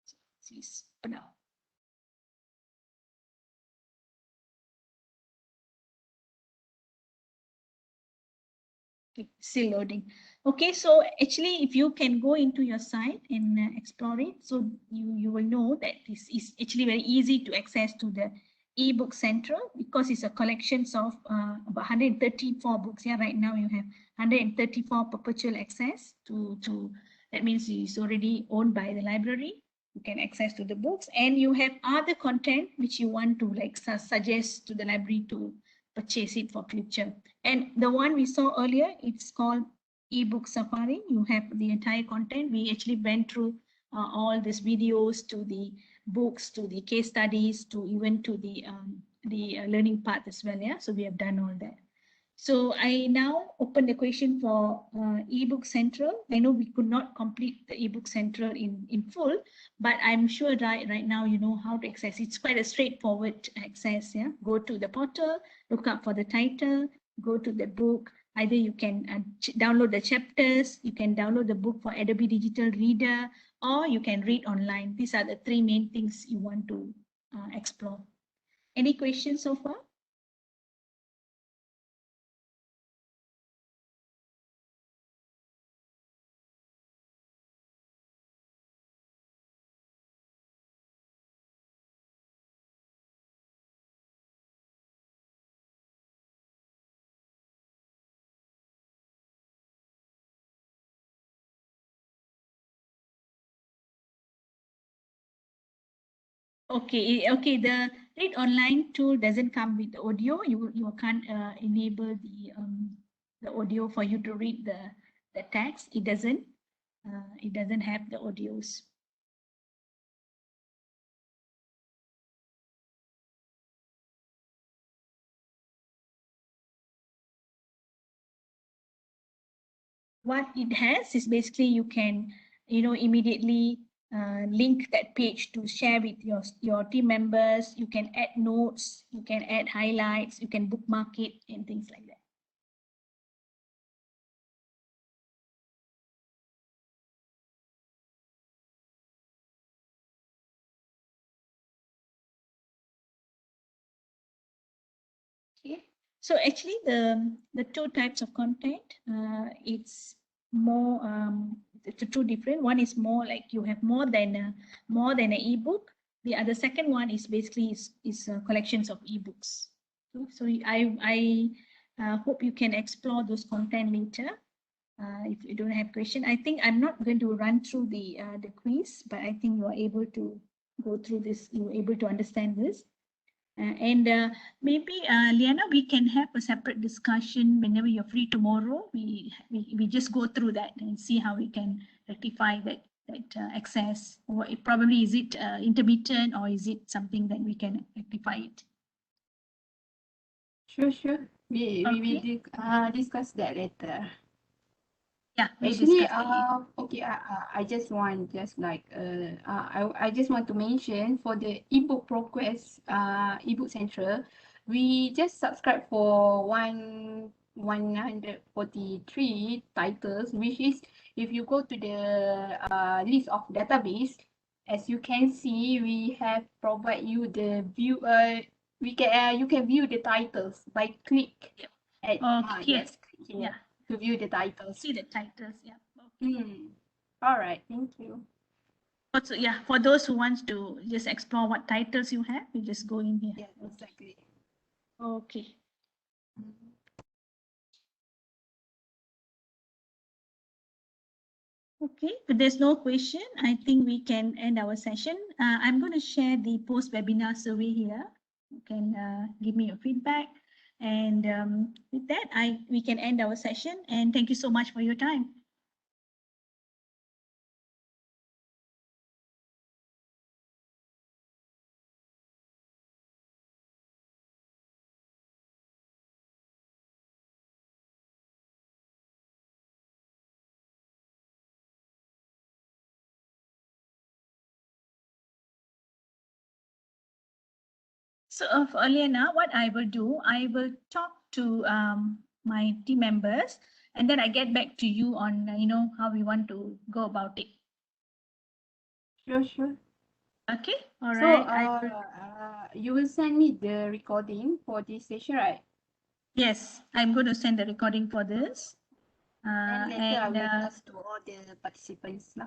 so please open up. Okay, still loading. Okay, so actually, if you can go into your site and explore it, so you will know that this is actually very easy to access to the eBook Centre, because it's a collection of about 134 books. Yeah, right now you have 134 perpetual access to that means it's already owned by the library. You can access to the books, and you have other content which you want to like suggest to the library to purchase it for future. And the one we saw earlier, it's called ebook safari, you have the entire content. We actually went through all these videos to the books, to the case studies, to even to the learning path as well. Yeah, so we have done all that. So I now open the question for eBook Central. I know we could not complete the eBook Central in full, but I'm sure right now you know how to access. It's quite a straightforward access. Yeah, go to the portal, look up for the title, go to the book. Either you can download the chapters, you can download the book for Adobe Digital Reader, or you can read online. These are the three main things you want to explore. Any questions so far? Okay, okay. The read online tool doesn't come with audio. You can't enable the audio for you to read the text. It doesn't have the audios. What it has is basically you can immediately link that page to share with your team members. You can add notes, you can add highlights, you can bookmark it and things like that. Okay. So actually the two types of content, it's more the two different. One is more like you have more than an ebook. The other second one is basically is collections of ebooks. So I hope you can explore those content later. If you don't have question, I think I'm not going to run through the quiz, but I think you are able to go through this. You're able to understand this. And maybe Liana, we can have a separate discussion whenever you're free tomorrow. We just go through that and see how we can rectify that access. Or it probably is it intermittent, or is it something that we can rectify it? Sure. We will discuss that later. Yeah, actually, okay, I just want I just want to mention for the ebook ProQuest ebook Central, we just subscribe for 143 titles, which is if you go to the list of database, as you can see, we have provide you the view. We can you can view the titles by click. At, yes, click here. Yeah. To view the titles. See the titles, yeah. All right, thank you. Also, yeah, for those who want to just explore what titles you have, you just go in here. Yeah, exactly. Okay. Okay, if there's no question, I think we can end our session. I'm going to share the post-webinar survey here. You can give me your feedback. And with that, we can end our session. And thank you so much for your time. So earlier now, what I will do, I will talk to my team members, and then I get back to you on how we want to go about it. Sure. Okay, all so, right. You will send me the recording for this session, right? Yes, I'm going to send the recording for this. And later I will pass to all the participants.